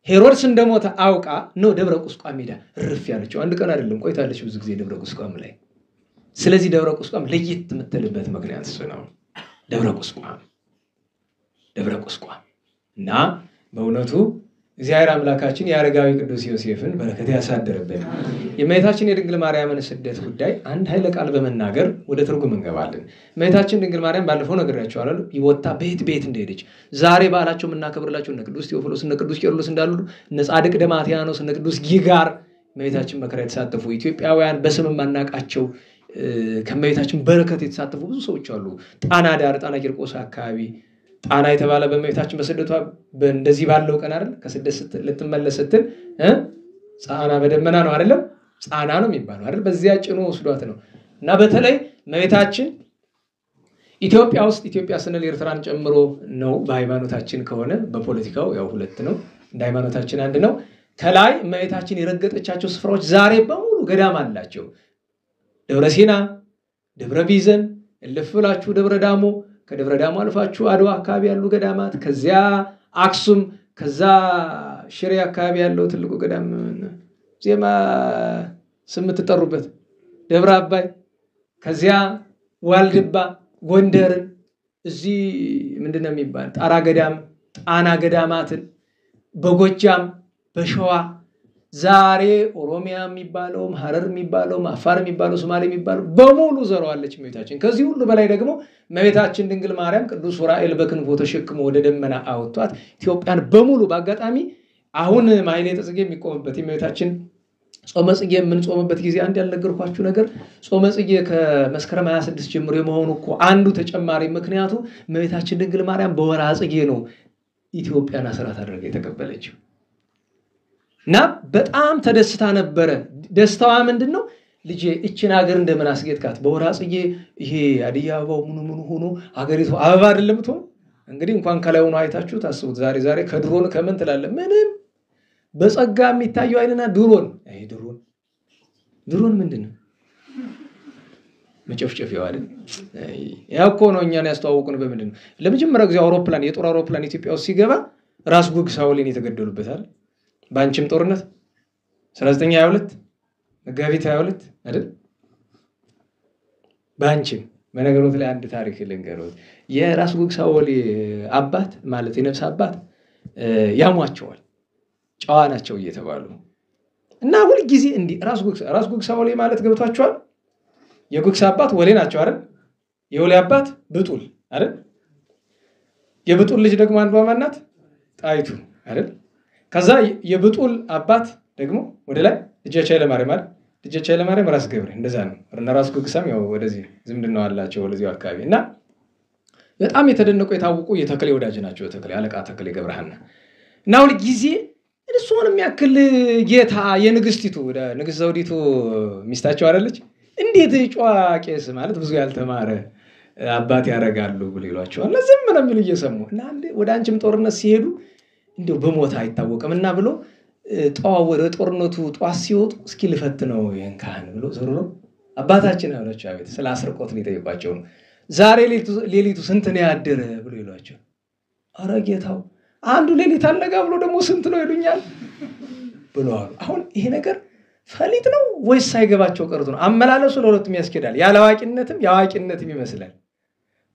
ሄሮድስ እንደሞተ አውቃ ነው ደብረ ቁስቋም ሄዳ ርፍ ያለችው አንድ ቀን አይደለም ቆይታለች ብዙ ጊዜ ደብረ ቁስቋም ላይ ስለዚህ ደብረ ቁስቋም ለየት የምትልበት ምክንያት እሱ ነው ደብረ ቁስቋም እና በእውነቱ እግዚአብሔር አምላካችን ያረጋዊ ቅዱስ ዮሴፍን በረከት ያሳደረበት የእመቤታችን የድንግል ማርያምን ስደት ጉዳይ አንድ ኃይለ ቃል በመናገር ወደ ትርጉም እንገባለን እመቤታችን ድንግል ማርያም ባለፈው ነግሬያችኋለሁ ይወጣ ቤት እንደሄደች ዛሬ ባላቸው እናከብርላቸው እነ ቅዱስ ቴዎፍሎስ እነ ቅዱስ ቄርሎስ እንዳሉ እነ ጻድቅ ደማትያኖስ እነ ቅዱስ ጊጋር እመቤታችን መከራ የተሳተፉ ኢትዮጵያውያን በስም ማናቃቸው ከእመቤታችን በረከት የተሳተፉ ብዙ ሰዎች አሉ ጣና ዳር ጣና ቂርቆስ አካባቢ ጣና የተባለ በእመቤታችን በስደቷ እንደዚህ ባለው ቀን አይደል ከስደት ልትመለስ ስትል ጻና በደመና ነው አይደለም ጻና ነው የሚባለው አይደል በዚያ ጭኖ ወስዷት ነው እና በተለይ እመቤታችን ኢትዮጵያ ስንል ኤርትራን ጨምሮ ነው በሃይማኖታችን ከሆነ በፖለቲካው ያው ሁለት ነው እንደ ሃይማኖታችን አንድ ነው ከላይ እመቤታችን የረገጠቻቸው ስፍራዎች ዛሬ በሙሉ ገዳም አላቸው ደብረ ሲና ደብረ ቢዘን እልፍላችሁ ደብረ ዳሞ ከደብረ ዳሞ አልፋችሁ አድዋ አካባቢ ያሉ ገዳማት ከዚያ አክሱም ከዛ ሽሬ አካባቢ ያለው ትልቁ ገዳም ዜማ ስም ተጠሩበት ደብረ አባይ ከዚያ ዋልድባ ጎንደር እዚህ ምንድነው የሚባል ጣራ ገዳም ጣና ገዳማትን በጎጃም በሸዋ ዛሬ ኦሮሚያ የሚባለው ሐረር የሚባለው አፋር የሚባለው ሶማሌ የሚባለው በሙሉ ዘሯለች እመቤታችን ከዚህ ሁሉ በላይ ደግሞ እመቤታችን ድንግል ማርያም ቅዱስ ዑራኤል በክንፎ ተሸክሞ ወደ ደመና አወጣት ኢትዮጵያን በሙሉ በአጋጣሚ አሁን ማይሌ ተጽጌ የሚቆምበት እመቤታችን ጾመ ጽጌ የምንጾምበት ጊዜ አንድ ያልነገርኳችሁ ነገር ጾመ ጽጌ ከመስከረም 26 ጀምሮ የመሆኑ እኮ አንዱ ተጨማሪ ምክንያቱ እመቤታችን ድንግል ማርያም በወርኃ ጽጌ ነው ኢትዮጵያን አስራት አድርጋ የተቀበለችው እና በጣም ተደስታ ነበረ። ደስታዋ ምንድነው? ልጄ እቺን ሀገር እንደምን አስጌጥካት በወርኃ ጽጌ ይሄ አዲስ አበባው ምኑ ሆኖ ሀገሪቱ አበባ አይደለም ትሆን። እንግዲህ እንኳን ከላይ ሆኖ አይታችሁ ታስቡት። ዛሬ ከድሮን ከምን ትላለ? ምንም በጸጋ የሚታየው አይነና ድሮን አይ ድሮን ምንድነው? መጨፍጨፊያው አይደል? ያው እኮ ነው እኛን ያስተዋወቁን በምንድነው? ለመጀመሪያ ጊዜ አውሮፕላን የጦር አውሮፕላን ኢትዮጵያ ውስጥ ሲገባ ራስ ጉግ ሳውልን የተገደሉበት አይደል? ባንቺም ጦርነት 1922 መጋቢት 22 አይደል? ባንቺም በነገሮት ላይ አንድ ታሪክ ልንገሮት። የራስ ጉግ ሳውል አባት ማለት የነፍስ አባት ያሟቸዋል ጨዋ ናቸው እየተባሉ እና ሁሉ ጊዜ እንዲ ራስ ጉግ ሳውል ማለት ገብቷቸዋል። የጉግ አባት ወሌ ናቸው አይደል? የወሌ አባት ብጡል አይደል? የብጡል ልጅ ደግሞ አንዷ ማናት? ጣይቱ አይደል? ከዛ የብጡል አባት ደግሞ ወደ ላይ ልጅ ኃይለማርያም አይደል? ልጅ ኃይለማርያም ራስ ገብረ እንደዛ ነው። እና ራስ ጉግ ሳም ያው ወደዚህ ዝምድናው አላቸው ወደዚህ አካባቢ እና በጣም የተደነቁ የታወቁ የተክሌ ወዳጅ ናቸው። ተክሌ አለቃ ተክሌ ገብረሃና እና ሁሉ ጊዜ እሱን የሚያክል ጌታ የንግስቲቱ ወደ ንግስት ዘውዲቱ ሚስታቸው አይደለች እንዴት ጨዋ ቄስ ማለት ብዙ ያልተማረ አባት ያረጋሉ ብሎ ይሏቸዋል። ለዝም ነው የሚሉ እየሰሙ እና ወደ አንቺም ጦርነት ሲሄዱ እንደው በሞት አይታወቅምና ብሎ ወደ ጦርነቱ ጧት ሲወጡ እስኪ ልፈትነው የንካን ብሎ ዞሮ አባታችን አሏቸው። አቤት ስለ አስርቆት ሊጠይቋቸው ነው። ዛሬ ሌሊቱ ስንት ነው ያደረ ብሎ ይሏቸው። አረ ጌታው አንዱ ሌሊት አለጋ ብሎ ደግሞ ስንት ነው ይሉኛል ብለዋል። አሁን ይሄ ነገር ፈሊጥ ነው ወይስ ሳይገባቸው ቀርቶ ነው? አመላለሱ ለሁለቱም ያስኬዳል። ያላዋቂነትም ያዋቂነትም ይመስላል።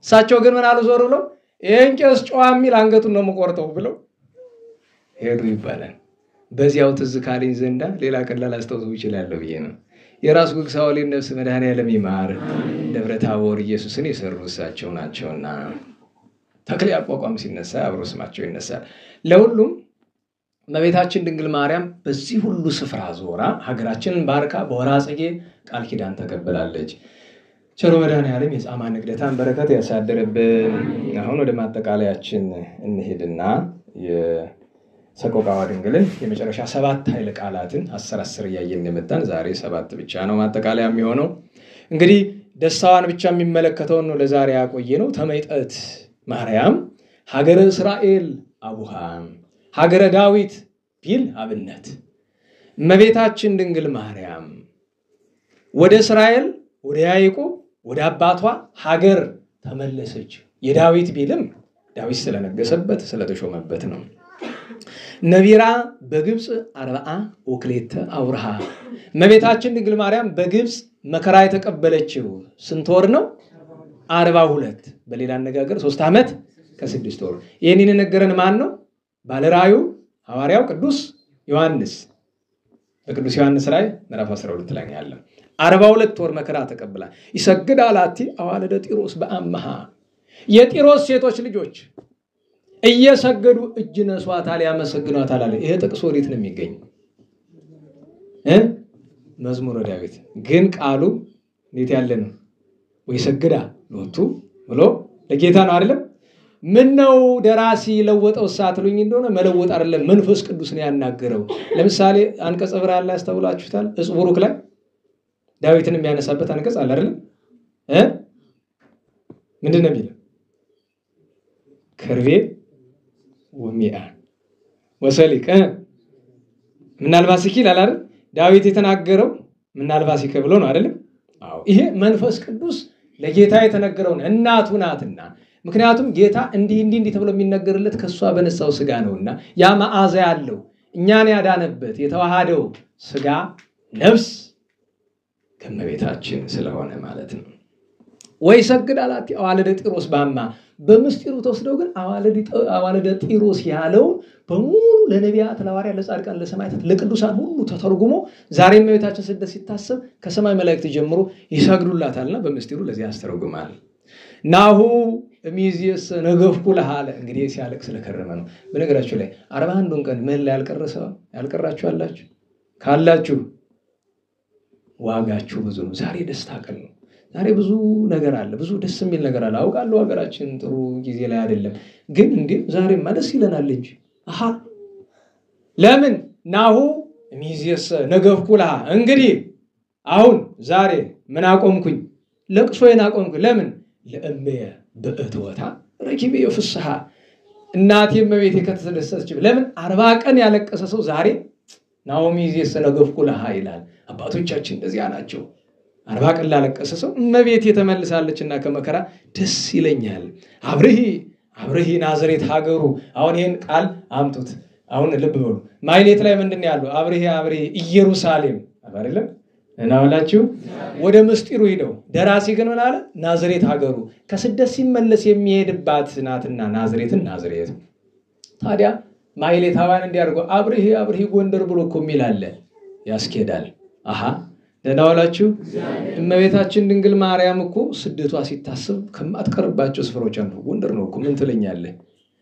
እሳቸው ግን ምን አሉ? ዞር ብለው ይሄን ቄስ ጨዋ የሚል አንገቱን ነው የምቆርጠው ብለው ሄዱ ይባላል። በዚያው ትዝ ካለኝ ዘንዳ ሌላ ቀላል አስተውሰው ይችላል ብዬ ነው። የራስ ጉግ ሳውልን ነፍስ መድኃኔዓለም ይማር። ደብረ ታቦር ኢየሱስን የሰሩ እሳቸው ናቸውና ተክሌ አቋቋም ሲነሳ አብሮ ስማቸው ይነሳል። ለሁሉም እመቤታችን ድንግል ማርያም በዚህ ሁሉ ስፍራ ዞራ ሀገራችንን ባርካ በወርኃ ጽጌ ቃል ኪዳን ተቀበላለች። ቸሩ መድኃኔዓለም የጻማ ንግደታን በረከት ያሳደረብን። አሁን ወደ ማጠቃለያችን እንሄድና የሰቆቃወ ድንግልን የመጨረሻ 7 ኃይለ ቃላትን 10 እያየን የመጣን ዛሬ 7 ብቻ ነው ማጠቃለያ የሚሆነው። እንግዲህ ደስታዋን ብቻ የሚመለከተው ነው ለዛሬ ያቆየነው። ተመይጠት ማርያም ሀገረ እስራኤል አቡሃ ሀገረ ዳዊት ቢል አብነት እመቤታችን ድንግል ማርያም ወደ እስራኤል ወደ ያዕቆብ ወደ አባቷ ሀገር ተመለሰች። የዳዊት ቢልም ዳዊት ስለነገሰበት ስለተሾመበት ነው። ነቢራ በግብጽ 40 ወክሌተ አውርሃ እመቤታችን ድንግል ማርያም በግብጽ መከራ የተቀበለችው ስንት ወር ነው? 42 በሌላ አነጋገር 3 ዓመት ከ6 ወር። ይሄንን ነገረን ማን ነው? ባለራዩ ሐዋርያው ቅዱስ ዮሐንስ በቅዱስ ዮሐንስ ላይ ምዕራፍ 12 ላይ ያለ 42 ወር መከራ ተቀብላ ይሰግድ አላቲ አዋለደ ጢሮስ በአምሃ የጢሮስ ሴቶች ልጆች እየሰገዱ እጅ ነሷታል ያመሰግኗታል አለ። ይሄ ጥቅስ ወዴት ነው የሚገኝ? መዝሙረ ዳዊት ግን ቃሉ እንዴት ያለ ነው? ወይ ሰግዳ ሎቱ ብሎ ለጌታ ነው አይደለም? ምን ነው ደራሲ ለወጠው ሳትሉኝ እንደሆነ መለወጥ አይደለም መንፈስ ቅዱስ ነው ያናገረው። ለምሳሌ አንቀጽ ዕብራውያን ላይ አስተውላችሁታል? እጽቡሩክ ላይ ዳዊትን የሚያነሳበት አንቀጽ አለ አይደል? ምንድነው የሚለው? ከርቤ ወሚያ ወሰሊክ ምናልባት ሲል አላረ ዳዊት የተናገረው ምናልባት ሲከብሎ ነው አይደል? አዎ ይሄ መንፈስ ቅዱስ ለጌታ የተነገረው እናቱ ናትና ምክንያቱም ጌታ እንዲህ ተብሎ የሚነገርለት ከሷ በነሳው ስጋ ነውና ያ መዓዛ ያለው እኛን ያዳነበት የተዋሃደው ስጋ ነፍስ ከመቤታችን ስለሆነ ማለት ነው። ወይ ሰግድ አላቲ አዋለደ ጢሮስ ባማ በምስጢሩ ተወስደው ግን አዋለደ ጢሮስ ያለው በሙሉ ለነቢያት ለሐዋርያት ለጻድቃን ለሰማዕታት ለቅዱሳን ሁሉ ተተርጉሞ ዛሬ መቤታችን ስደት ሲታሰብ ከሰማይ መላእክት ጀምሮ ይሰግዱላታልና በምስጢሩ ለዚህ ያስተረጉማል። ናሁ እሚዚየስ ነገፍኩ ለሃለ እንግዲህ ሲያለቅ ስለከረመ ነው። በነገራችሁ ላይ 41ን ቀን ምን ላይ ያልቀራችሁ አላችሁ ካላችሁ ዋጋችሁ ብዙ ነው። ዛሬ ደስታ ቀን ነው። ዛሬ ብዙ ነገር አለ፣ ብዙ ደስ የሚል ነገር አለ። አውቃለሁ ሀገራችን ጥሩ ጊዜ ላይ አይደለም፣ ግን እንዴ ዛሬማ ደስ ይለናል እንጂ ለምን ናሁ ሚዜስ ነገፍኩላ እንግዲህ አሁን ዛሬ ምን አቆምኩኝ? ለቅሶዬን አቆምኩኝ። ለምን? ለእምየ በእትወታ ረኪቤ ፍስሐ እናቴ እመቤቴ ከተደሰተች። ለምን 40 ቀን ያለቀሰ ሰው ዛሬ ናሁ ሚዜስ ነገፍኩላ ይላል። አባቶቻችን እንደዚያ ናቸው። 40 ቀን ላለቀሰ ሰው እመቤቴ ተመልሳለችና ከመከራ ደስ ይለኛል። አብርሂ ናዝሬት ሀገሩ። አሁን ይሄን ቃል አምጡት። አሁን ልብ በሉ። ማይሌት ላይ ምንድነው ያለው? አብርሂ ኢየሩሳሌም አይደለም እናውላችሁ። ወደ ምስጢሩ ሄደው ደራሲ ግን ምን አለ? ናዝሬት ሀገሩ። ከስደት ሲመለስ የሚሄድባት ናትና ናዝሬትን ናዝሬት። ታዲያ ማይሌታውያን እንዲያርገው አብርሂ ጎንደር ብሎ እኮ የሚል አለ። ያስኬዳል። ደናውላችሁ። እመቤታችን ድንግል ማርያም እኮ ስደቷ ሲታሰብ ከማትቀርባቸው ስፍራዎች አንዱ ጎንደር ነው እኮ። ምን ትለኛለህ?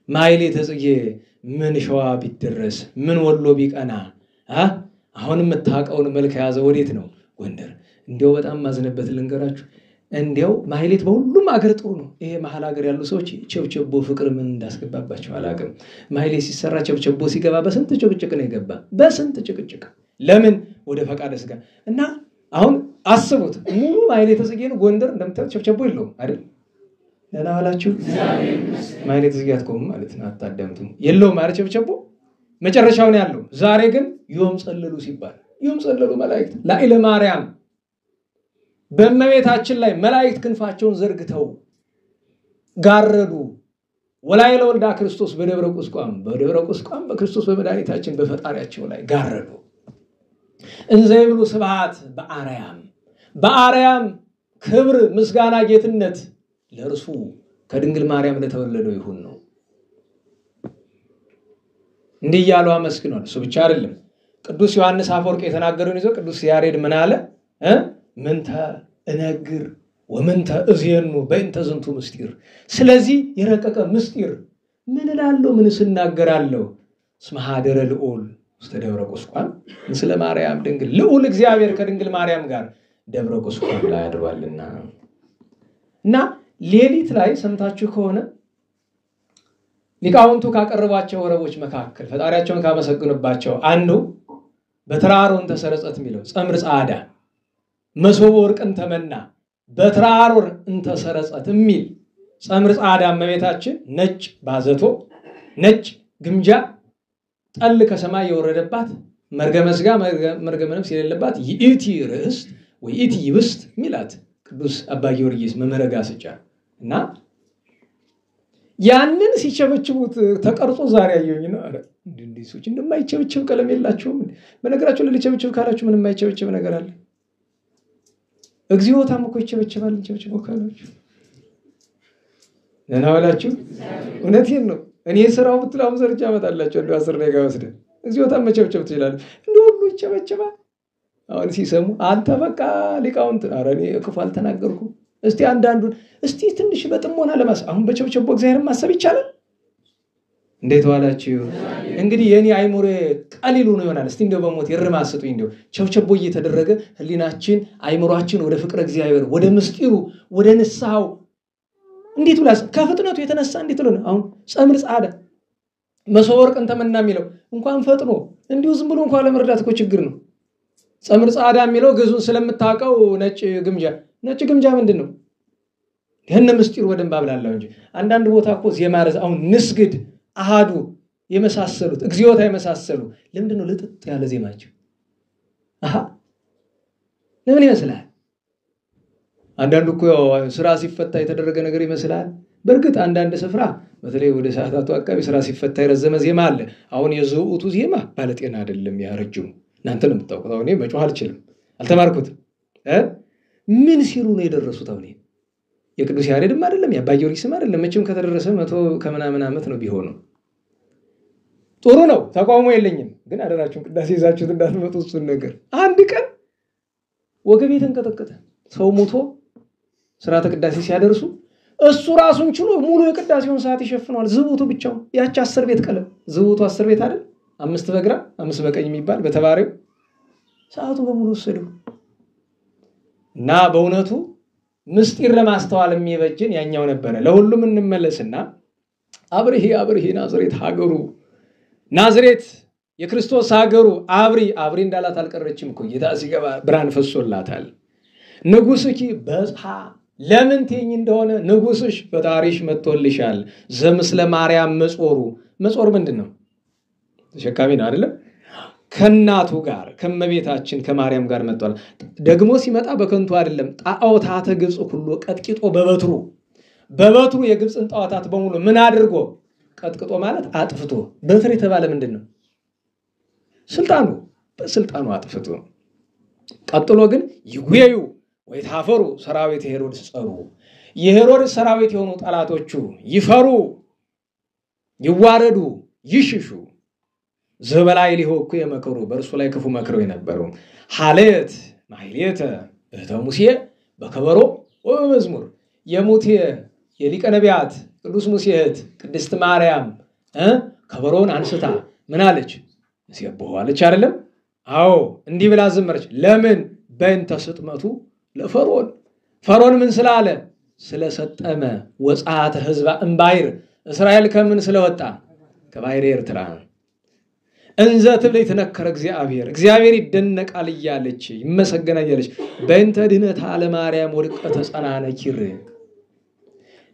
ማይሌተ ጽጌ ምን ሸዋ ቢደረስ ምን ወሎ ቢቀና አሁን የምታውቀውን መልክ ያዘ ወዴት ነው? ጎንደር። እንዲያው በጣም ማዝነበት ልንገራችሁ። እንዲያው ማይሌት በሁሉም ሀገር ጥሩ ነው። ይሄ መሀል ሀገር ያሉ ሰዎች ቸብቸቦ ፍቅር ምን እንዳስገባባቸው አላውቅም። ማይሌት ሲሰራ ቸብቸቦ ሲገባ በስንት ጭቅጭቅ ነው የገባ፣ በስንት ጭቅጭቅ። ለምን? ወደ ፈቃደ ሥጋ እና አሁን አስቡት። ሙሉ ማይሌተ ጽጌን ጎንደር እንደምታዩት ቸብቸቦ የለውም አይደል? ደህና ዋላችሁ። ማይሌተ ጽጌ አትቆሙ ማለት ነው። አታዳምጡ። የለውም ማለት ቸብቸቦ መጨረሻው ነው ያለው። ዛሬ ግን ዮም ጸለሉ ሲባል ዮም ጸለሉ መላእክት ላዕለ ማርያም በእመቤታችን ላይ መላእክት ክንፋቸውን ዘርግተው ጋረዱ። ወላይለ ወልዳ ክርስቶስ በደብረ ቁስቋም በክርስቶስ በመድኃኒታችን በፈጣሪያቸው ላይ ጋረዱ። እንዘ ይብሉ ስብሐት በአርያም ክብር ምስጋና ጌትነት ለእርሱ ከድንግል ማርያም ለተወለደው ይሁን ነው። እንዲህ ያሉ አመስግኗል። እሱ ብቻ አይደለም። ቅዱስ ዮሐንስ አፈወርቅ የተናገረውን ይዞ ቅዱስ ያሬድ ምን አለ? ምንተ እነግር ወምንተ እዜኑ በእንተ ዝንቱ ምስጢር። ስለዚህ የረቀቀ ምስጢር ምን እላለሁ? ምን ስናገራለሁ? እስመ ኀደረ ልዑል ውስተ ደብረ ቁስቋም ምስለ ማርያም ድንግል። ልዑል እግዚአብሔር ከድንግል ማርያም ጋር ደብረ ቁስቋም ላይ አድሯልና። እና ሌሊት ላይ ሰምታችሁ ከሆነ ሊቃውንቱ ካቀረቧቸው ወረቦች መካከል ፈጣሪያቸውን ካመሰግኑባቸው አንዱ በትራሮን ተሰረጸት የሚለው ጸምር ጻዳ መሶበ ወርቅን ተመና በትራሮን እንተሰረጸት የሚል ጸምር ጻዳ እመቤታችን ነጭ ባዘቶ ነጭ ግምጃ ጠል ከሰማይ የወረደባት መርገመ ሥጋ መርገመ ነፍስ የሌለባት ይእቲ ርእስት ወይ ይእቲ ይብስት ሚላት ቅዱስ አባ ጊዮርጊስ መምህረ ጋስጫ እና ያንን ሲቸበችቡት ተቀርጾ ዛሬ ያየኝ ነው። አረ እንዴ ሰዎች እንደማይቸበችብ ቀለም የላቸውም። በነገራቸው ለሊቸበችብ ካላችሁ ምንም የማይቸበችብ ነገር አለ? እግዚኦታም እኮ ይቸበችባል። እንቸበችብ ካላችሁ ለና ወላችሁ እውነቴን ነው። እኔ ስራው ብትላው ዘርጃ አመጣላችሁ እንደው 10 ደቂቃ ወስደን እግዚኦታም መቸብቸብ ትችላል። እንደው ሁሉ ይቸበችባል። አሁን ሲሰሙ አንተ በቃ ሊቃውንት አረ እኔ ክፉ አልተናገርኩም። እስቲ አንዳንዱን እስቲ ትንሽ በጥሞና ለማስ አሁን በቸብቸቦ እግዚአብሔርን ማሰብ ይቻላል? እንዴት ዋላችሁ? እንግዲህ የኔ አይሙሬ ቀሊሉ ነው ይሆናል። እስቲ እንደው በሞት ይርማስጡኝ እንደው ቸብቸቦ እየተደረገ ህሊናችን አይሙሯችን ወደ ፍቅረ እግዚአብሔር ወደ ምስጢሩ ወደ ንስሐው እንዴት ብላስ ከፍጥነቱ የተነሳ እንዴት ነው አሁን ጸምር ጻዳ መሶበ ወርቅን ተመና የሚለው እንኳን ፈጥኖ እንዲሁ ዝም ብሎ እንኳን ለመረዳት እኮ ችግር ነው። ጸምር ጻዳ የሚለው ግዙን ስለምታውቀው ነጭ ግምጃ ምንድነው? ይሄን ምስጢር ወደም ባብላላው እንጂ አንዳንድ ቦታ እኮ ዜማ ረዝ አሁን ንስግድ አሃዱ የመሳሰሉት እግዚኦታ የመሳሰሉ ለምንድነው ለጥጥ ያለ ዜማቸው? ለምን ይመስላል? አንዳንዱ እኮ ስራ ሲፈታ የተደረገ ነገር ይመስላል። በርግጥ አንዳንድ ስፍራ በተለይ ወደ ሰዓታቱ አካባቢ ስራ ሲፈታ የረዘመ ዜማ አለ። አሁን የዘውቱ ዜማ ባለጤና አይደለም ያረጅሙ። እናንተ ነው የምታውቁት። አሁን መጮህ አልችልም አልተማርኩት። ምን ሲሉ ነው የደረሱት? አሁን የቅዱስ ያሬድም አይደለም የአባ ጊዮርጊስም አይደለም። መቼም ከተደረሰ 100 ከምናምን ዓመት ነው ቢሆነው ጥሩ ነው። ተቃውሞ የለኝም። ግን አደራችሁን ቅዳሴ ይዛችሁት እንዳትመጡ እሱን ነገር። አንድ ቀን ወገቤ ተንቀጠቀጠ። ሰው ሞቶ ስርዓተ ቅዳሴ ሲያደርሱ እሱ ራሱን ችሎ ሙሉ የቅዳሴውን ሰዓት ይሸፍነዋል። ዝቡቱ ብቻው ያቺ 10 ቤት ቀለም ዝቡቱ 10 ቤት አይደል? 5 በግራ 5 በቀኝ የሚባል በተባሪው ሰዓቱ በሙሉ ወሰደው። እና በእውነቱ ምስጢር ለማስተዋል የሚበጅን ያኛው ነበረ። ለሁሉም እንመለስና አብርሂ አብርሂ ናዝሬት ሀገሩ ናዝሬት የክርስቶስ ሀገሩ አብሪ እንዳላት አልቀረችም እኮ ጌታ ሲገባ ብርሃን ፈሶላታል። ንጉስኪ በጽሐ ለምን ትይኝ እንደሆነ ንጉስሽ ፈጣሪሽ መጥቶልሻል። ዘምስለ ማርያም መጾር ምንድነው? ተሸካሚ ነው አይደል? ከናቱ ጋር ከመቤታችን ከማርያም ጋር መጥቷል። ደግሞ ሲመጣ በከንቱ አይደለም። ጣዖታተ ግብጽ ሁሉ ቀጥቅጦ በበትሩ የግብጽን ጣዖታት በሙሉ ምን አድርጎ ቀጥቅጦ ማለት አጥፍቶ። በትር የተባለ ምንድነው? በስልጣኑ አጥፍቶ። ቀጥሎ ግን ይጉየዩ ወይ ታፈሩ ሰራዊት ሄሮድስ ጸሩ። የሄሮድስ ሰራዊት የሆኑ ጠላቶቹ ይፈሩ፣ ይዋረዱ፣ ይሽሹ። ዘበላይ ሊሆኩ የመከሩ በእርሱ ላይ ክፉ መክረው የነበሩ ሐሌት ማህሌተ እህተ ሙሴ በከበሮ ወመዝሙር የሙሴ የሊቀ ነቢያት ቅዱስ ሙሴ እህት ቅድስት ማርያም ከበሮን አንስታ ምን አለች? ሲያበዋለች አይደለም? አዎ እንዲህ ብላ ዘመረች። ለምን? በእንተ ስጥመቱ ለፈርዖን ምን ስላለ? ስለሰጠመ ወጻተ ህዝባ እምባይር እስራኤል ከምን ስለወጣ? ከባይር ኤርትራ። እንዘ ትብል ይተነከረ እግዚአብሔር ይደነቃል እያለች ይመሰገናል እያለች በእንተ ድህነተ ለማርያም ወድቀተ ጸና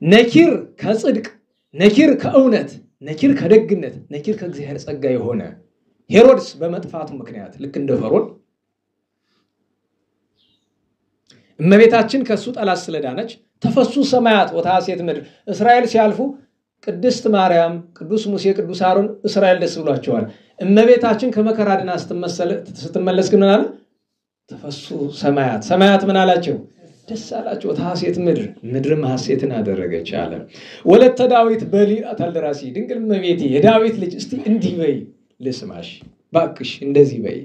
ነኪር ከጽድቅ ነኪር ከእውነት ነኪር ከደግነት ነኪር ከእግዚአብሔር ጸጋ የሆነ ሄሮድስ በመጥፋቱ ምክንያት ልክ እንደ ፈርዖን እመቤታችን ከሱ ጠላት ስለዳነች ተፈሱ ሰማያት ወታሴት ምድር እስራኤል ሲያልፉ ቅድስት ማርያም ቅዱስ ሙሴ ቅዱስ አሮን እስራኤል ደስ ብሏቸዋል። እመቤታችን ከመከራ ድና ስትመለስ ግን አለ ተፈሱ ሰማያት ምን አላቸው? ደስ አላቸው። ወታሴት ምድርም ሐሴትን አደረገች አለ። ወለተ ዳዊት በሊአ ተልራሲ ድንግል እመቤቴ የዳዊት ልጅ እስቲ እንዲህ በይ ልስማሽ ባክሽ እንደዚህ በይ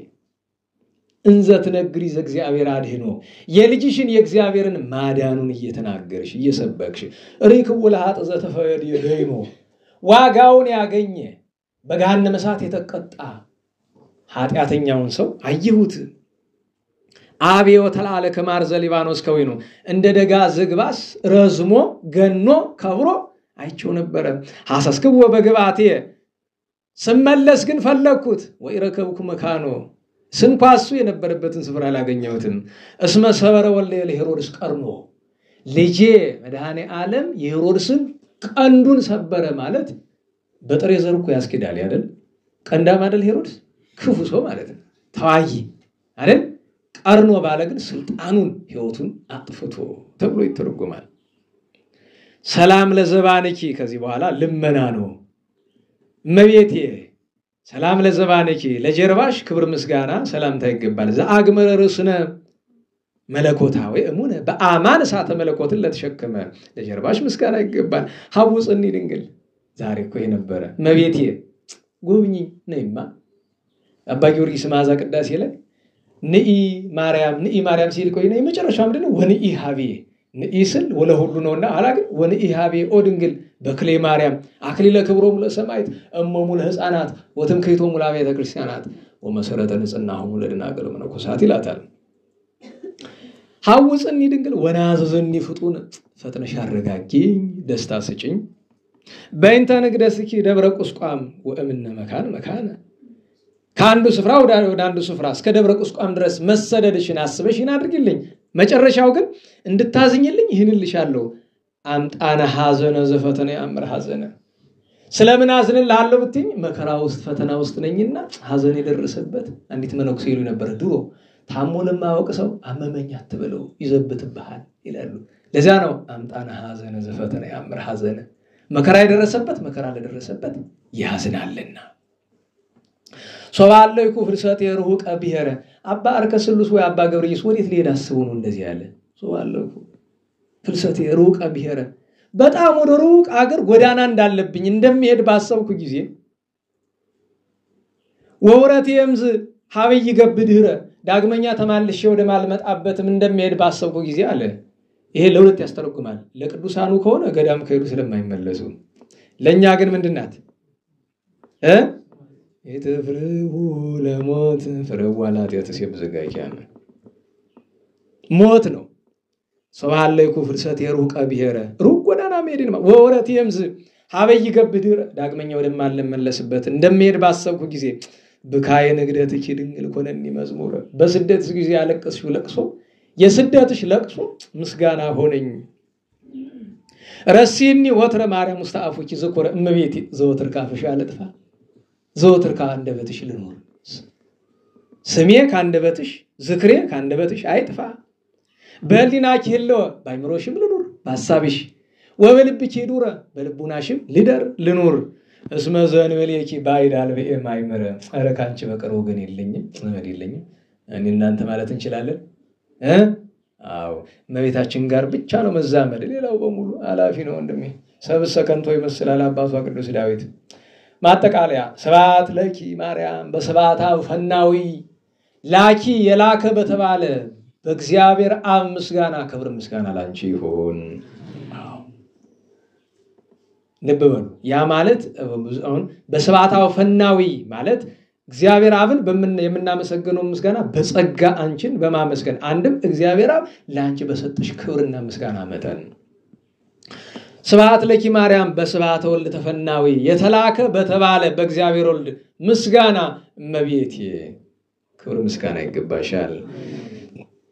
እንዘ ትነግሪ ዘእግዚአብሔር አድህኖ የልጅሽን የእግዚአብሔርን ማዳኑን እየተናገርሽ እየሰበክሽ ሪክቡ ለኃጥ ዘተፈየድ የገይኖ ዋጋውን ያገኘ በገሃነመ እሳት የተቀጣ ኃጢአተኛውን ሰው አየሁት። አብዮ ተላለ ከማርዘ ሊባኖስ ከወይኑ እንደ ደጋ ዝግባስ ረዝሞ ገኖ ከብሮ አይቸው ነበር። ሐሰስክው በግባቴ ስመለስ ግን ፈለኩት ወይረከብኩ መካኖ ስንኳሱ የነበረበትን ስፍራ አላገኘሁትም። እስመ ሰበረ ወልደ ለሄሮድስ ቀርኖ ልጄ መድኃኔ ዓለም የሄሮድስን ቀንዱን ሰበረ ማለት በጥሬ ዘርኩ ያስኬዳል አይደል? ቀንዳም አይደል ሄሮድስ ክፉ ሰው ማለት ነው፣ ተዋጊ አይደል? ቀርኖ ባለ ግን ስልጣኑን ህይወቱን አጥፍቶ ተብሎ ይተረጎማል። ሰላም ለዘባንኪ ከዚህ በኋላ ልመና ነው። እመቤቴ ሰላም ለዘባንኪ ለጀርባሽ ክብር ምስጋና ሰላምታ ይገባል። ዘአግመረ ርስነ መለኮታዊ እሙነ በአማን እሳተ መለኮትን ለተሸከመ ለጀርባሽ ምስጋና ይገባል። ሐውፅኒ ድንግል ዛሬ እኮ የነበረ እመቤቴ ጎብኚ ነይማ አባ ጊዮርጊስ ማዛ ቅዳሴ ላይ ንኢ ማርያም ሲል ቆይ ነው መጨረሻው ምንድነው? ወንኢ ሀቤ ንኢ ስል ወለ ሁሉ ነውና አላግን ወንኢ ሀቤ ኦ ድንግል በክሌ ማርያም አክሊለ ክብሮሙ ለሰማዕት እሞሙ ለሕፃናት ወትምክህቶሙ ለአብያተ ክርስቲያናት ወመሰረተ ንጽሕናሆሙ ለደናግል መነኮሳት ይላታል። ሐውፅኒ ድንግል ወናዘዘኒ ፍጡን ፈጥነሽ አረጋጊኝ ደስታ ስጭኝ። በእንተ ንግደስኪ ደብረ ቁስቋም ወእምነ መካነ ከአንዱ ስፍራ ወደ አንዱ ስፍራ እስከ ደብረ ቁስቋም ድረስ መሰደድሽን አስበሽ አድርጊልኝ። መጨረሻው ግን እንድታዝኝልኝ ይህንልሻለሁ። አምጣነ ሐዘነ ዘፈተነ ያምር ሐዘነ ስለምን አዝንልሃለሁ ብትኝ መከራ ውስጥ ፈተና ውስጥ ነኝና ሐዘን የደረሰበት አንዲት መነኩሴ ይሉ ነበር ድሮ ታሞ ለማያውቅ ሰው አመመኝ አትበለው ይዘብትብሃል ይላሉ። ለዛ ነው አምጣነ ሐዘነ ዘፈተነ ያምር ሐዘነ መከራ የደረሰበት መከራ ለደረሰበት ያዝናልና። ሶባለው ይኩ ፍልሰት የሩቅ አብሄረ አባ አርከስሉስ ወይ አባ ገብርኤስ ወዴት ሊሄድ አስበው ነው እንደዚህ ያለ? ሶባለው ፍልሰት የሩቅ አብሄረ በጣም ወደ ሩቅ አገር ጎዳና እንዳለብኝ እንደሚሄድ ባሰብኩ ጊዜ ወውረት የምዝ ሀብይ ገብድህረ ዳግመኛ ተማልሼ ወደ ማልመጣበትም እንደሚሄድ ባሰብኩ ጊዜ አለ። ይሄ ለሁለት ያስተረጉማል። ለቅዱሳኑ ከሆነ ገዳም ከሄዱ ስለማይመለሱ፣ ለኛ ግን ምንድናት? የተፍርሁ ለሞት ፍረዋላት ያተሰብ ዘጋቂያነ ሞት ነው። ሰባለይኩ ፍልሰት የሩቀ ብሔረ ሩቅ ጎዳና መሄድን ወወረት የምዝ ሀበይ ገብድር ዳግመኛ ወደማልመለስበት እንደምሄድ ባሰብኩ ጊዜ ብካየ ንግደትኪ ድንግል ኮነኒ መዝሙረ በስደትሽ ጊዜ ያለቀስሽው ለቅሶ የስደትሽ ለቅሶ ምስጋና ሆነኝ። ረሲኒ ወትረ ማርያም ውስጥ አፉኪ ዘኮረ እመቤቴ ዘወትር ካፍሽ አለጥፋ ዘወትር ካንደበትሽ ልኖር ስሜ ካንደበትሽ ዝክሬ ካንደበትሽ አይጥፋ በህሊናኪ ህልው ባይምሮሽም ልኑር በሐሳብሽ ወበልብኪ ዱረ በልቡናሽም ልደር ልኑር እስመ ዘንበሌኪ ባይዳል በማይመረ ኧረ ካንቺ በቀር ወገን የለኝም ዘመድ የለኝም እኔ እናንተ ማለት እንችላለን አዎ እመቤታችን ጋር ብቻ ነው መዛመድ ሌላው በሙሉ አላፊ ነው ወንድሜ ሰብእ ሰከንቶ ይመስላል አባቷ ቅዱስ ዳዊት ማጠቃለያ ስብሐት ለኪ ማርያም በስብሐታ ፈናዊ ላኪ የላከ በተባለ በእግዚአብሔር አብ ምስጋና ክብር ምስጋና ላንቺ ይሁን። ልብ በሉ ያ ማለት አሁን በስብሐታው ፈናዊ ማለት እግዚአብሔር አብን የምናመሰግነው ምስጋና በጸጋ አንቺን በማመስገን አንድም እግዚአብሔር አብ ላንቺ በሰጠሽ ክብርና ምስጋና መጠን ስብሐት ለኪ ማርያም በስብሐተ ወልድ ተፈናዊ የተላከ በተባለ በእግዚአብሔር ወልድ ምስጋና እመቤቴ ክብር ምስጋና ይገባሻል።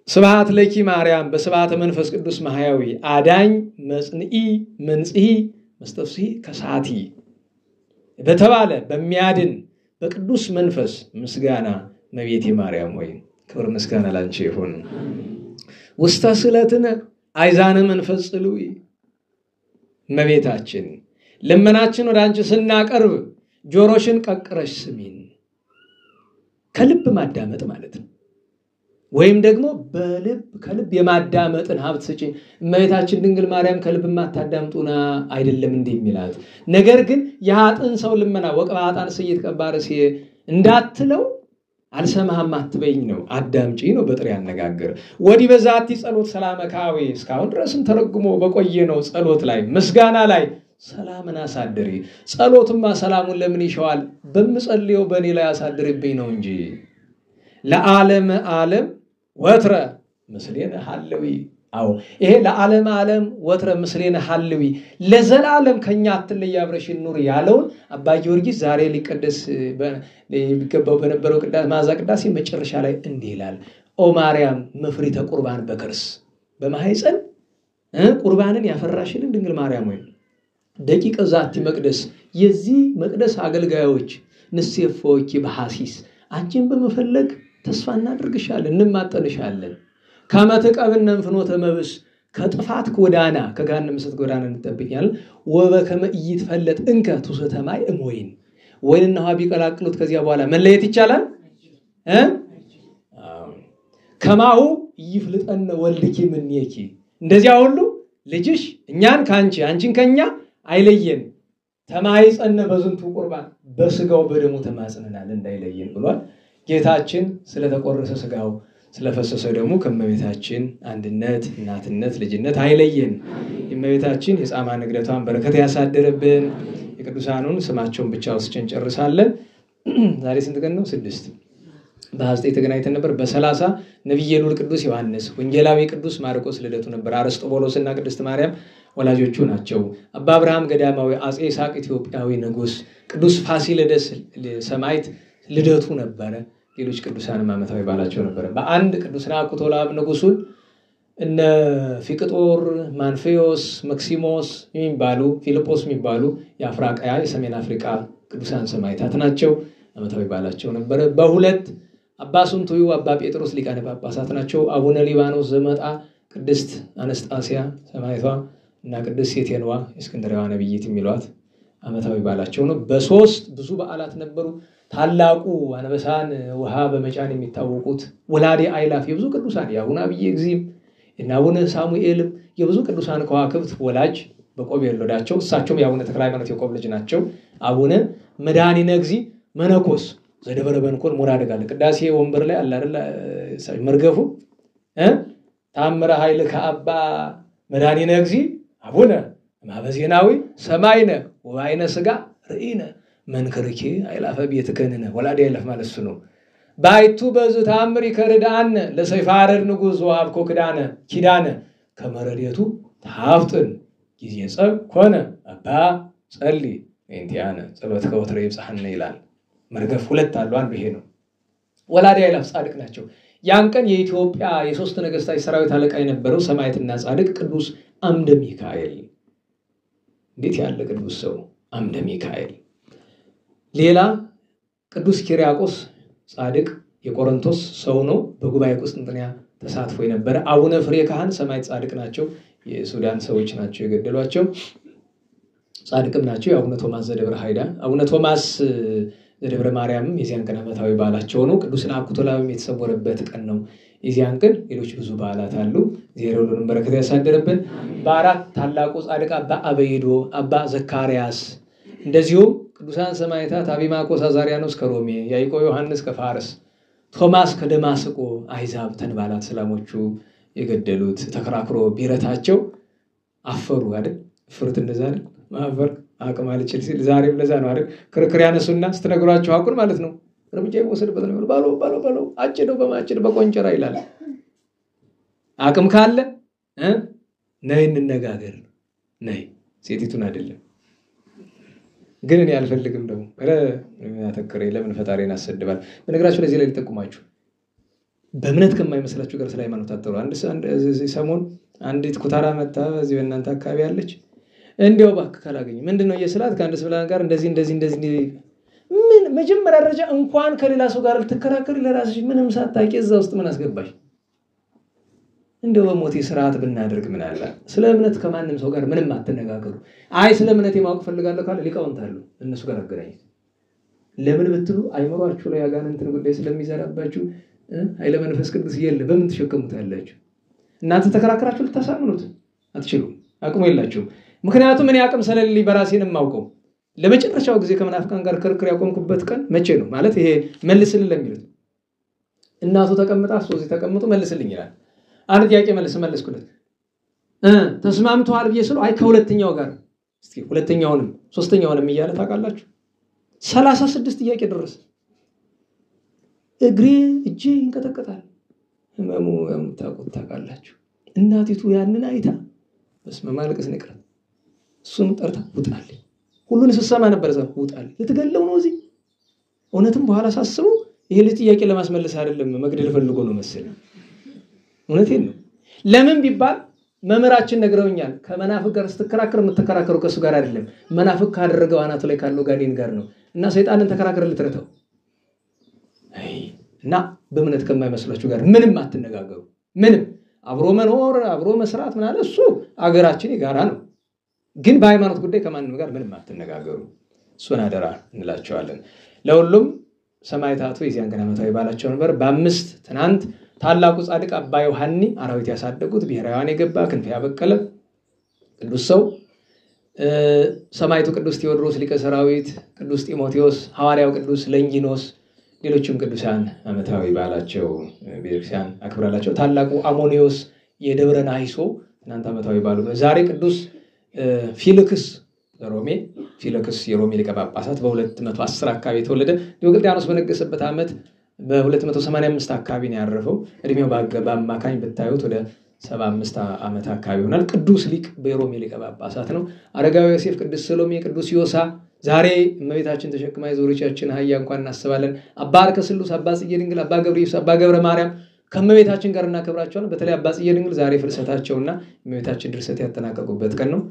ስብሐት ለኪ ማርያም በስብሐተ መንፈስ ቅዱስ ማህያዊ አዳኝ መጽንኢ መንጽሂ መስተፍሲ ከሳቲ በተባለ በሚያድን በቅዱስ መንፈስ ምስጋና እመቤቴ ማርያም ሆይ ክብር ምስጋና ላንቺ ይሁን። ውስተ ስዕለትነ አይዛነ መንፈስ ጽሉይ እመቤታችን ልመናችን ወደ አንቺ ስናቀርብ ጆሮሽን ቀቅረሽ ስሚን ከልብ ማዳመጥ ማለት ነው። ወይም ደግሞ በልብ ከልብ የማዳመጥን ሀብት ስጪኝ እመቤታችን ድንግል ማርያም ከልብ ማታዳምጡና አይደለም እንደሚላት ነገር ግን ያጥን ሰው ልመና ወቀባጣን ሰይት ቀባርሲ እንዳትለው አልሰማህም አትበይኝ ነው አዳምጪ ነው በጥሪ ያነጋገር ወዲ በዛቲ ጸሎት ሰላመካዊ እስካሁን ድረስም ተረግሞ በቆየ ነው ጸሎት ላይ ምስጋና ላይ ሰላምን አሳድሪ ጸሎትማ ሰላሙን ለምን ይሻዋል በመጸልየው በኔ ላይ አሳድርብኝ ነው እንጂ ለዓለም ዓለም ወትረ ምስሌነ ሐልዊ አው ይሄ ለዓለም ዓለም ወትረ ምስሌነ ሐልዊ ለዘላለም ከኛ አትለይ አብረሽን ኑር ያለው አባ ጊዮርጊስ ዛሬ ሊቀደስ በሚገባው በነበረው ቅዳሴ ማዛ ቅዳሴ መጨረሻ ላይ እንዲህ ይላል ኦ ማርያም መፍሪተ ቁርባን በከርስ በማህፀን ቁርባንን ያፈራሽልን ድንግል ማርያም ወይ ደቂቀ ዛቲ መቅደስ የዚህ መቅደስ አገልጋዮች ንሴፎኪ በሐሲስ አንቺን በመፈለግ ተስፋ እናድርግሻለን እንማጠንሻለን ከመተቀብነን ፍኖተ መብስ ከጥፋት ጎዳና ከጋነ መስት ጎዳና እንጠብቂያለን ወበከመ ይትፈለጥ እንከ ተሰተማይ እሞይን ወይንና ሀቢ ቀላቅሉት ከዚያ በኋላ መለየት ይቻላል ከማው ይፍልጠነ ወልድኪ ምንየኪ እንደዚያ ሁሉ ልጅሽ እኛን ካንቺ አንቺን ከኛ አይለየን ተማይጸነ በዝንቱ ቁርባን በስጋው በደሙ ተማጽነናል እንዳይለየን ብሏል ጌታችን ስለተቆረሰ ስጋው ስለፈሰሰ ደሙ ከመቤታችን አንድነት እናትነት ልጅነት አይለየን የመቤታችን የጻማ ንግደቷን በረከት ያሳደረብን የቅዱሳኑን ስማቸውን ብቻ ወስጨን ጨርሳለን ዛሬ ስንት ቀን ነው 6 በ29 ተገናኝተን ነበር በ30 ነብየ ልዑል ቅዱስ ዮሐንስ ወንጌላዊ ቅዱስ ማርቆስ ልደቱ ነበር አርስጦቦሎስና ቅድስት ማርያም ወላጆቹ ናቸው አባ አብርሃም ገዳማዊ አጼ ይስሐቅ ኢትዮጵያዊ ንጉስ ቅዱስ ፋሲለደስ ሰማዕት ልደቱ ነበር ሌሎች ቅዱሳን ዓመታዊ ባላቸው ነበር በአንድ ቅዱስ ናኩቶ ለአብ ንጉሱን እነ ፊቅጦር ማንፌዮስ መክሲሞስ የሚባሉ ፊልጶስ የሚባሉ የአፍሪቃ የሰሜን አፍሪካ ቅዱሳን ሰማዕታት ናቸው ዓመታዊ ባላቸው ነበር በሁለት አባ ሱንቱዩ አባ ጴጥሮስ ሊቃነ ጳጳሳት ናቸው አቡነ ሊባኖስ ዘመጣ ቅድስት አነስጣሲያ ሰማዕቷ እና ቅድስት ሴቴንዋ እስክንድርያዋ ነብይት የሚሏት ዓመታዊ ባላቸው ነው በሶስት ብዙ በዓላት ነበሩ ታላቁ አንበሳን ውሃ በመጫን የሚታወቁት ወላዲ አይላፍ የብዙ ቅዱሳን ያቡነ አብይ እግዚም እና አቡነ ሳሙኤል የብዙ ቅዱሳን ከዋክብት ወላጅ በቆብ የወለዳቸው እሳቸውም ያቡነ ተክለ ሃይማኖት የቆብ ልጅ ናቸው አቡነ መድኃኒነ እግዚ መነኮስ ዘደብረ በንኮል ሙራደጋለ ቅዳሴ ወንበር ላይ አለ አይደል መርገፉ ታምረ ኃይል ከአባ መድኃኒነ እግዚ አቡነ ማበዜናዊ ሰማይነ ወባይነ ስጋ ርኢነ መንከርኪ አይላፈ ቤትከነነ ወላዲ አይላፍ ማለት ነው ባይቱ በዙ ታምር ይከርዳን ለሰይፋረድ ንጉሥ ወአብኮ ኪዳነ ከመረዴቱ ታፍጥን ጊዜ ጸብ ኮነ አባ ጸሊ እንቲያነ ጸሎት ከወትረ ይብጽሐነ ይላል። መርገፍ ሁለት አሉ። አንዱ ይሄ ነው። ወላዲ አእላፍ ጻድቅ ናቸው። ያን ቀን የኢትዮጵያ የሶስት ነገስታት ሰራዊት አለቃ የነበረው ሰማዕትና ጻድቅ ቅዱስ አምደ ሚካኤል። እንዴት ያለ ቅዱስ ሰው አምደ ሚካኤል። ሌላ ቅዱስ ኪርያቆስ ጻድቅ የቆሮንቶስ ሰው ነው። በጉባኤ ቁስጥንጥንያ ተሳትፎ የነበረ አቡነ ፍሬ ካህን ሰማዕት ጻድቅ ናቸው። የሱዳን ሰዎች ናቸው የገደሏቸው። ጻድቅም ናቸው። የአቡነ ቶማስ ዘደብረ ኃይዳ አቡነ ቶማስ ዘደብረ ማርያም የዚያን ቀን ዓመታዊ በዓላቸው ነው። ቅዱስ ናኩቶ ላብም የተሰወረበት ቀን ነው የዚያን ቀን። ሌሎች ብዙ በዓላት አሉ። እግዚአብሔር ሁሉንም በረከት ያሳድርብን። በአራት ታላቁ ጻድቅ አባ አበይዶ፣ አባ ዘካርያስ እንደዚሁም ቅዱሳን ሰማዕታት አቢማኮስ አዛሪያኖስ ከሮሜ፣ ያዕቆብ ዮሐንስ ከፋርስ፣ ቶማስ ከደማስቆ አሕዛብ ተንባላት ሰላሞቹ የገደሉት ተከራክሮ ቢረታቸው አፈሩ አይደል? ፍሩት እንደዛ አይደል? ማፈር አቅም አልችል ሲል ዛሬም ለዛ ነው አይደል? ክርክር ያነሱና ስትነግሯቸው አቁን ማለት ነው እርምጃ ይወሰድበት ነው። ባሎ አጭደው በማጭድ በቆንጨራ ይላል። አቅም ካለ ነይ እንነጋገር ነይ፣ ሴቲቱን አይደለም ግን እኔ አልፈልግም ደግሞ ያተከረኝ ለምን ፈጣሪን አሰድባል። በነገራችሁ ለዚህ ላይ ልጠቁማችሁ በእምነት ከማይመስላችሁ ጋር ስለ ሃይማኖት አጥሩ። አንድ ሰሞን አንዲት ኩታራ መጣ እዚህ በእናንተ አካባቢ ያለች። እንዲያው እባክህ ካላገኘ ምንድነው እየስላት ከአንድ ስብላን ጋር እንደዚህ ምን መጀመሪያ ደረጃ እንኳን ከሌላ ሰው ጋር ልትከራከሪ ለራስሽ ምንም ሳታውቂ እዛ ውስጥ ምን አስገባሽ? እንደው በሞቴ ስርዓት ብናደርግ ምን አለ? ስለ እምነት ከማንም ሰው ጋር ምንም አትነጋገሩ። አይ ስለ እምነት የማወቅ ፈልጋለሁ ካለ ሊቃውንት አሉ እነሱ ጋር አገናኝ። ለምን ብትሉ አይምሯችሁ ላይ ያጋንንትን ጉዳይ ስለሚዘራባችሁ ኃይለ መንፈስ ቅዱስ ይየለ በምን ተሸከሙታላችሁ? እናንተ ተከራከራችሁ ልታሳምኑት አትችሉም። አቅሙ የላችሁም። ምክንያቱም እኔ አቅም ስለሌለኝ በራሴንም ማውቀው ለመጨረሻው ጊዜ ከመናፍቃን ጋር ክርክር ያቆምኩበት ቀን መቼ ነው ማለት ይሄ መልስልኝ ለሚሉት እናቱ ተቀምጣ ሶዚ ተቀምጡ መልስልኝ ይላል። አንድ ጥያቄ መልስኩለት ተስማምተዋል ብዬ ስለው አይ ከሁለተኛው ጋር እስቲ ሁለተኛውንም ሶስተኛውንም እያለ ታውቃላችሁ 36 ጥያቄ ድረስ እግሬ እጄ ይንቀጠቀጣል። ህመሙ ታውቃላችሁ። እናቲቱ ያንን አይታ በስመ ማልቀስ ነቅራ እሱን ጠርታ ውጣልኝ ሁሉን ስሰማ ነበር ዘው ውጣልኝ ልትገለው ነው እዚህ እውነትም በኋላ ሳስበው ይሄ ጥያቄ ለማስመለስ አይደለም መግደል ፈልጎ ነው መሰለኝ። እውነቴን ነው። ለምን ቢባል መመራችን ነግረውኛል። ከመናፍቅ ጋር ስትከራከር የምትከራከሩ ከሱ ጋር አይደለም መናፍቅ ካደረገው አናቱ ላይ ካለው ጋኔን ጋር ነው። እና ሰይጣንን ተከራከረ ልትረተው እና በእምነት ከማይመስላችሁ ጋር ምንም አትነጋገሩ። ምንም አብሮ መኖር አብሮ መስራት ምን አለ እሱ አገራችን ይጋራ ነው። ግን በሃይማኖት ጉዳይ ከማንም ጋር ምንም አትነጋገሩ። እሱን አደራ እንላቸዋለን። ለሁሉም ሰማዕታቱ የዚያን ቀን ዓመታዊ በዓላቸው ነበር። በአምስት ትናንት ታላቁ ጻድቅ አባ ዮሐኒ አራዊት ያሳደጉት ብሔራውያን የገባ ክንፍ ያበቀለ ቅዱስ ሰው ሰማዕቱ ቅዱስ ቴዎድሮስ ሊቀ ሰራዊት፣ ቅዱስ ጢሞቴዎስ ሐዋርያው፣ ቅዱስ ለንጊኖስ ሌሎችም ቅዱሳን ዓመታዊ በዓላቸው ቤተክርስቲያን አክብራላቸው። ታላቁ አሞኒዮስ የደብረ ናሂሶ ትናንት ዓመታዊ በዓሉ ነው። ዛሬ ቅዱስ ፊልክስ የሮሜ ሊቀ ጳጳሳት በ210 አካባቢ የተወለደ ዲዮቅልጥያኖስ በነገሰበት ዓመት በ285 አካባቢ ነው ያረፈው። እድሜው በአማካኝ ብታዩት ወደ 75 ዓመት አካባቢ ይሆናል። ቅዱስ ሊቅ በሮሜ ሊቀ ጳጳሳት ነው። አረጋዊ ዮሴፍ፣ ቅዱስ ሰሎሜ፣ ቅዱስ ዮሳ ዛሬ እመቤታችን ተሸክማ የዞረቻችን አህያ እንኳን እናስባለን። አባ አርከ ስሉስ፣ አባ ጽጌ ድንግል፣ አባ ገብረ አባ ገብረ ማርያም ከእመቤታችን ጋር እናከብራቸዋለን። በተለይ አባ ጽጌ ድንግል ዛሬ ፍልሰታቸውና እመቤታችን ድርሰት ያጠናቀቁበት ቀን ነው።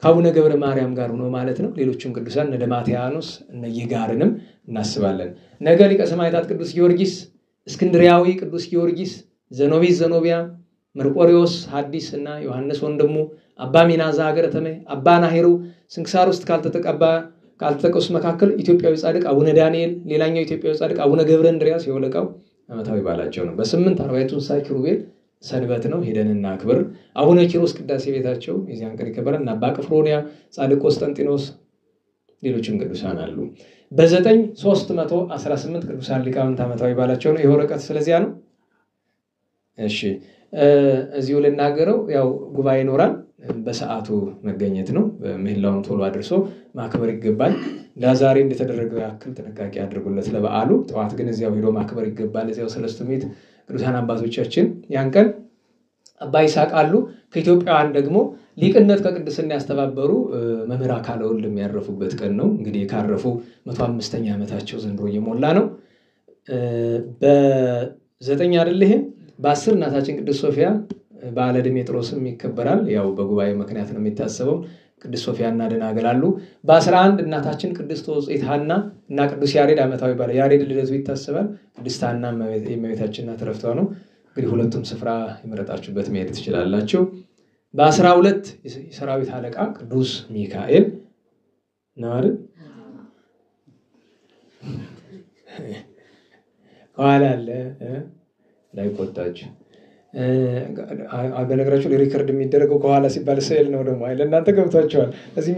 ከአቡነ ገብረ ማርያም ጋር ሆኖ ማለት ነው። ሌሎችም ቅዱሳን እነ ደማትያኖስ እነ ይጋርንም እናስባለን። ነገ ሊቀ ሰማዕታት ቅዱስ ጊዮርጊስ እስክንድሪያዊ፣ ቅዱስ ጊዮርጊስ ዘኖቢስ ዘኖቢያ፣ መርቆሪዎስ ሐዲስ እና ዮሐንስ ወንድሙ፣ አባ ሚናዛ ሀገረ ተመይ፣ አባ ናሂሩ ስንክሳር ውስጥ ካልተጠቀሱት መካከል ኢትዮጵያዊ ጻድቅ አቡነ ዳንኤል፣ ሌላኛው ኢትዮጵያዊ ጻድቅ አቡነ ገብረ እንድርያስ የወለቃው ዓመታዊ በዓላቸው ነው። በ8 40 እንስሳ ኪሩቤል ሰንበት ነው። ሄደንና አክብር። አቡነ ኪሮስ ቅዳሴ ቤታቸው የዚያን ቀን ይከበራል። እና አባ ቅፍሮንያ፣ ጻድቅ ቆስጠንጢኖስ ሌሎችም ቅዱሳን አሉ። በ9 318 ቅዱሳን ሊቃውንት ዓመታዊ በዓላቸው ነው። ይሄ ወረቀት ስለዚያ ነው። እሺ እዚሁ ልናገረው ያው ጉባኤ ይኖራል በሰዓቱ መገኘት ነው ምህላውን ቶሎ አድርሶ ማክበር ይገባል ለዛሬ እንደተደረገው ያክል ጥንቃቄ አድርጉለት ለበዓሉ ጠዋት ግን እዚያው ሄዶ ማክበር ይገባል እዚያው ሰለስቱ ምዕት ቅዱሳን አባቶቻችን ያን ቀን አባ ይስሐቅ አሉ ከኢትዮጵያውያን ደግሞ ሊቅነት ከቅድስና ያስተባበሩ መምህር አካለ ወልድ የሚያረፉበት ቀን ነው እንግዲህ ካረፉ 105ኛ ዓመታቸው ዘንድሮ እየሞላ ነው በ9 አይደል ይሄ በ10 እናታችን ቅድስት ሶፊያ በዓለ ድሜጥሮስም ይከበራል ያው በጉባኤ ምክንያት ነው የሚታሰበው ቅድስት ሶፊያና ደናግል አሉ በ11 እናታችን ቅድስት ወጽኢት ሐና እና ቅዱስ ያሬድ ዓመታዊ በዓል ያሬድ ልደቱ ይታሰባል ቅድስት ሐና የእመቤታችንና ተረፍቷ ነው እንግዲህ ሁለቱም ስፍራ ይመረጣችሁበት መሄድ ትችላላችሁ በ12 የሰራዊት አለቃ ቅዱስ ሚካኤል ነው አይደል ኋላ አለ ላይቆጣችሁ አገነግራችሁ ለሪከርድ የሚደረገው ከኋላ ሲባል ስዕል ነው ደግሞ አይደል እናንተ ገብታችኋል እዚህ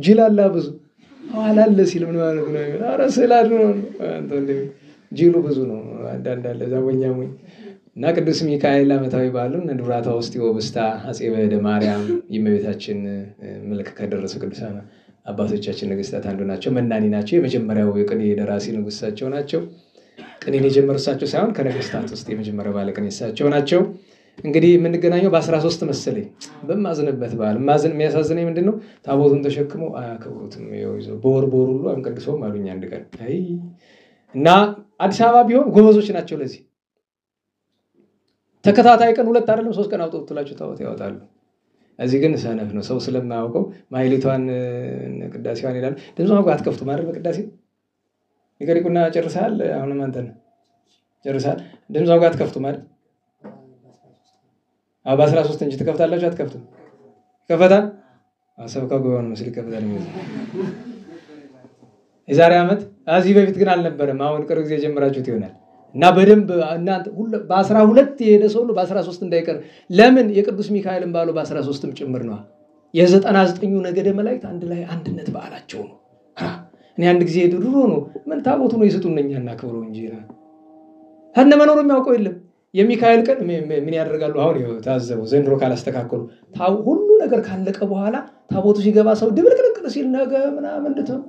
ጅላላ ብዙ ኋላ አለ ሲል ምን ማለት ነው አረ ስዕል ነው አንተ ጅሉ ብዙ ነው አንዳንድ ዛወኛሙ እና ቅዱስ ሚካኤል ዓመታዊ በዓሉን ዱራታ ውስጥ ወብስታ አጼ በደ ማርያም የእመቤታችን መልክ ከደረሱ ቅዱሳን አባቶቻችን ነገስታት አንዱ ናቸው መናኒ ናቸው የመጀመሪያው የቅኔ ደራሲ ንጉሳቸው ናቸው ቅኔን የጀመሩሳቸው ሳይሆን ከነገስታት ውስጥ የመጀመሪያው ባለቅኔ እሳቸው ናቸው እንግዲህ የምንገናኘው በ13 መሰለኝ በማዝንበት በዓል ማዝን የሚያሳዝነኝ ምንድነው ታቦቱን ተሸክመው አያከብሩትም ይዘው በወር ሁሉ አንቀድሰው ማሉኛ አንድ ቀን አይ እና አዲስ አበባ ቢሆን ጎበዞች ናቸው ለዚህ ተከታታይ ቀን 2 አይደለም 3 ቀን አውጥተውላችሁ ታቦት ያወጣሉ እዚህ ግን ሰነፍ ነው ሰው ስለማያውቀው ማይሊቷን ቅዳሴዋን ይላል ድምጿን እንኳን አትከፍቱ ማለት በቅዳሴ ይገሪቁና ጨርሳል አሁንም አንተን ጨርሳል ድምጿን እንኳን አትከፍቱ ማለት አባ 13 እንጂ ተከፍታላችሁ አትከፍቱ ከፈታ አሰብካ ጎባውን መስል ከፈታ ነው የዛሬ ዓመት አዚ በፊት ግን አልነበረም አሁን ቅርብ ጊዜ ጀምራችሁት ይሆናል እና በደንብ እናንተ በ12 የሄደ ሰው ሁሉ በ13 እንዳይቀር ለምን የቅዱስ ሚካኤልን ባሉ በ13ም ጭምር ነው የ99ኙ ነገደ መላእክት አንድ ላይ አንድነት በዓላቸው ነው እኔ አንድ ጊዜ ድሮ ነው ምን ታቦቱ ነው ይስጡንኛና ክብሩ እንጂ ሀነ መኖር የሚያውቀው የለም የሚካኤል ቀን ምን ያደርጋሉ አሁን ታዘቡ ዘንድሮ ካላስተካከሉ ሁሉ ነገር ካለቀ በኋላ ታቦቱ ሲገባ ሰው ድብልቅልቅ ሲል ነገ ምናምን እንደተው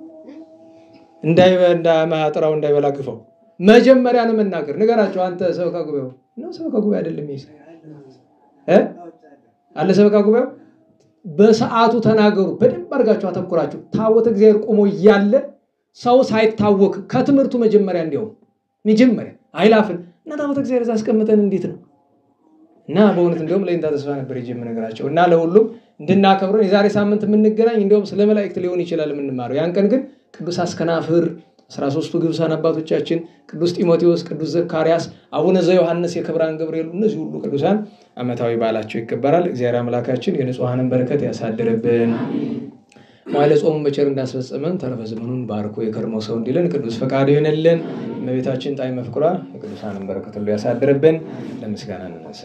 እንዳይማጥራው እንዳይበላግፈው መጀመሪያ ነው መናገር ነገራቸው አንተ ሰበካ ጉባኤው ነው ሰበካ ጉባኤ አይደለም ይሄ አለ ሰበካ ጉባኤው በሰዓቱ ተናገሩ በደንብ አርጋችሁ አተኩራችሁ ታቦተ እግዚአብሔር ቆሞ ይያለ ሰው ሳይታወክ ከትምርቱ መጀመሪያ እንዲያው መጀመሪያ አይላፍን እና ታቦተ እግዚአብሔር አስቀምጠን እንዴት ነው እና በእውነት እንደውም ለእንታ ተስፋ ነበር ይጀም ነገራቸው እና ለሁሉም እንድናከብረው የዛሬ ሳምንት የምንገናኝ እንደውም ስለ መላእክት ሊሆን ይችላል የምንማረው ያን ቀን ግን ቅዱስ አስከናፍር 13ቱ ግብሳን አባቶቻችን ቅዱስ ጢሞቴዎስ ቅዱስ ዘካርያስ አቡነ ዘዮሐንስ የክብራን ገብርኤል እነዚህ ሁሉ ቅዱሳን ዓመታዊ በዓላቸው ይከበራል እግዚአብሔር አምላካችን የንጹሃንን በረከት ያሳድርብን ማለ ጾሙን በቸር እንዳስፈጸመን ተረፈ ዘመኑን ባርኮ የከርመው ሰው እንዲለን ቅዱስ ፈቃዱ ይሆነልን እመቤታችን ጣዕመ ፍቅሯ የቅዱሳንን በረከት ሁሉ ያሳድርብን ለምስጋና እንነሳ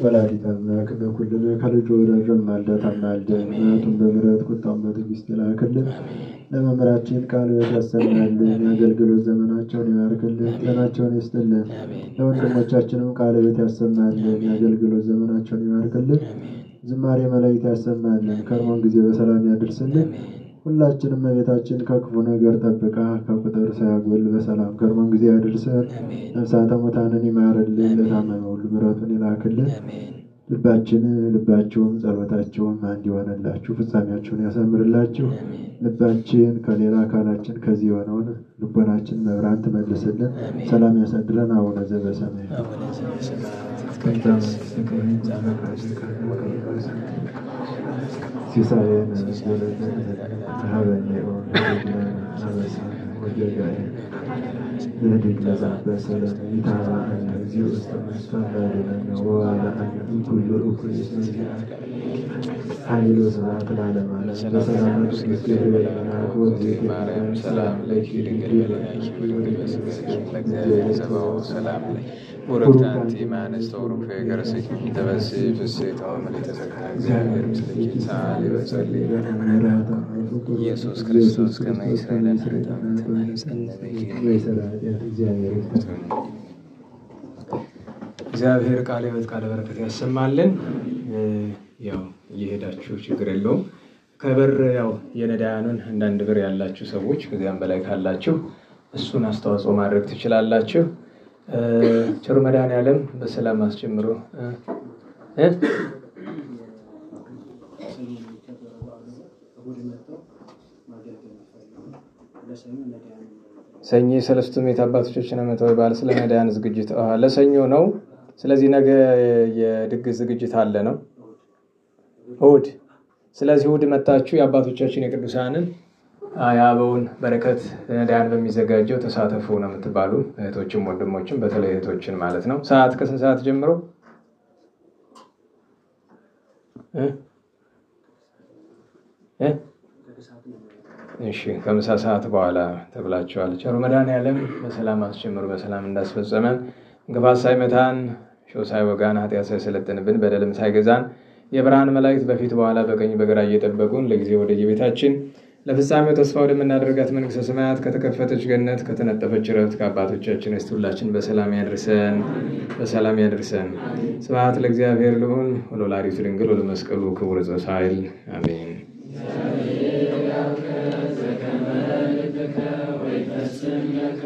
ወላዲተ አምላክ በኩልነ ከልጁ ወዳጇን ማልዳ ታማልደን፣ ምሕረቱን በምሕረት ቁጣውን በትዕግስት ይላክልን። ለመምህራችን ቃል ያሰማልን፣ የአገልግሎት ዘመናቸውን ይባርክልን፣ ጤናቸውን ይስጥልን። ለወንድሞቻችንም ቃል ያሰማልን፣ የአገልግሎት ዘመናቸውን ይባርክልን። ዝማሬ መላእክት ያሰማልን፣ ከርሞን ጊዜ በሰላም ያድርስልን። ሁላችንም እመቤታችን ከክፉ ነገር ጠብቃ ከቁጥር ሳያጎል በሰላም ከርሞን ጊዜ ያድርሰን። ነፍሳተ ሙታንን ይማርልን፣ ለታመመ ሁሉ ምሕረቱን ይላክልን። ልባችሁም ጸሎታችሁም አንድ ይሆንላችሁ፣ ፍጻሜያችሁን ያሳምርላችሁ። ልባችን ከሌላ አካላችን ከዚህ የሆነውን ልቦናችን መብራን ትመልስልን፣ ሰላም ያሳድረን። አቡነ ዘበሰማያት ሲሳየን ሀበኔ የድግ መጽሐፍ በሰለም ይታባአን እግዚኦ ውስጥ መስፋላድነን ወዋላ ኩሉ እኩል ኃይሎ ስብሐት ለዓለመ ዓለም። በሰላም ቅዱስ ገብርኤል መልአክ ወእግዝእትየ ማርያም ሰላም ለኪ ድንግል በላኪ ለእግዚአብሔር ጸባኦት ሰላም ለኪ ቡርክት አንቲ እምአንስት ወቡሩክ ፍሬ ከርሥኪ ተፈሥሒ ፍሥሕት ወምልዕተ ጸጋ እግዚአብሔር ምስለኪ ሣሊ ወጸልይ በምሕረቱ ኢየሱስ ክርስቶስ ከመ ይስረይ ለነ እግዚአብሔር ቃለ ሕይወት ቃለ በረከት ያሰማልን። ያው እየሄዳችሁ ችግር የለውም። ከበር ያው የነዳያኑን አንዳንድ ብር ያላችሁ ሰዎች ከዚያም በላይ ካላችሁ እሱን አስተዋጽኦ ማድረግ ትችላላችሁ። ቸሩ መድኃኔዓለም በሰላም አስጀምሮ ሰኞ ሰለስቱ ምዕት አባቶቻችን ዓመታዊ በዓል ስለ ነዳያን ዝግጅት ለሰኞ ነው። ስለዚህ ነገ የድግስ ዝግጅት አለ ነው እሑድ። ስለዚህ እሑድ መጣችሁ የአባቶቻችን የቅዱሳንን የአበውን በረከት ነዳያን በሚዘጋጀው ተሳተፉ ነው የምትባሉ እህቶችም ወንድሞችም፣ በተለይ እህቶችን ማለት ነው። ሰዓት ከስንት ሰዓት ጀምሮ? እሺ ከምሳ ሰዓት በኋላ ተብላችኋል። ቸሩ መድኃኔዓለም በሰላም አስጀምሮ በሰላም እንዳስፈጸመን እንቅፋት ሳይመታን ሾህ ሳይወጋን ኃጢአት ሳይሰለጥንብን በደልም ሳይገዛን የብርሃን መላእክት በፊት በኋላ በቀኝ በግራ እየጠበቁን ለጊዜ ወደ የቤታችን ለፍጻሜው ተስፋ ወደምናደርጋት መንግሥተ ሰማያት ከተከፈተች ገነት ከተነጠፈች ዕረፍት ከአባቶቻችን ርስት ሁላችን በሰላም ያድርሰን በሰላም ያድርሰን። ስብሐት ለእግዚአብሔር ልዑል ወለወላዲቱ ድንግል ወለመስቀሉ ክቡር ዘሣይል አሜን። ويفسر لك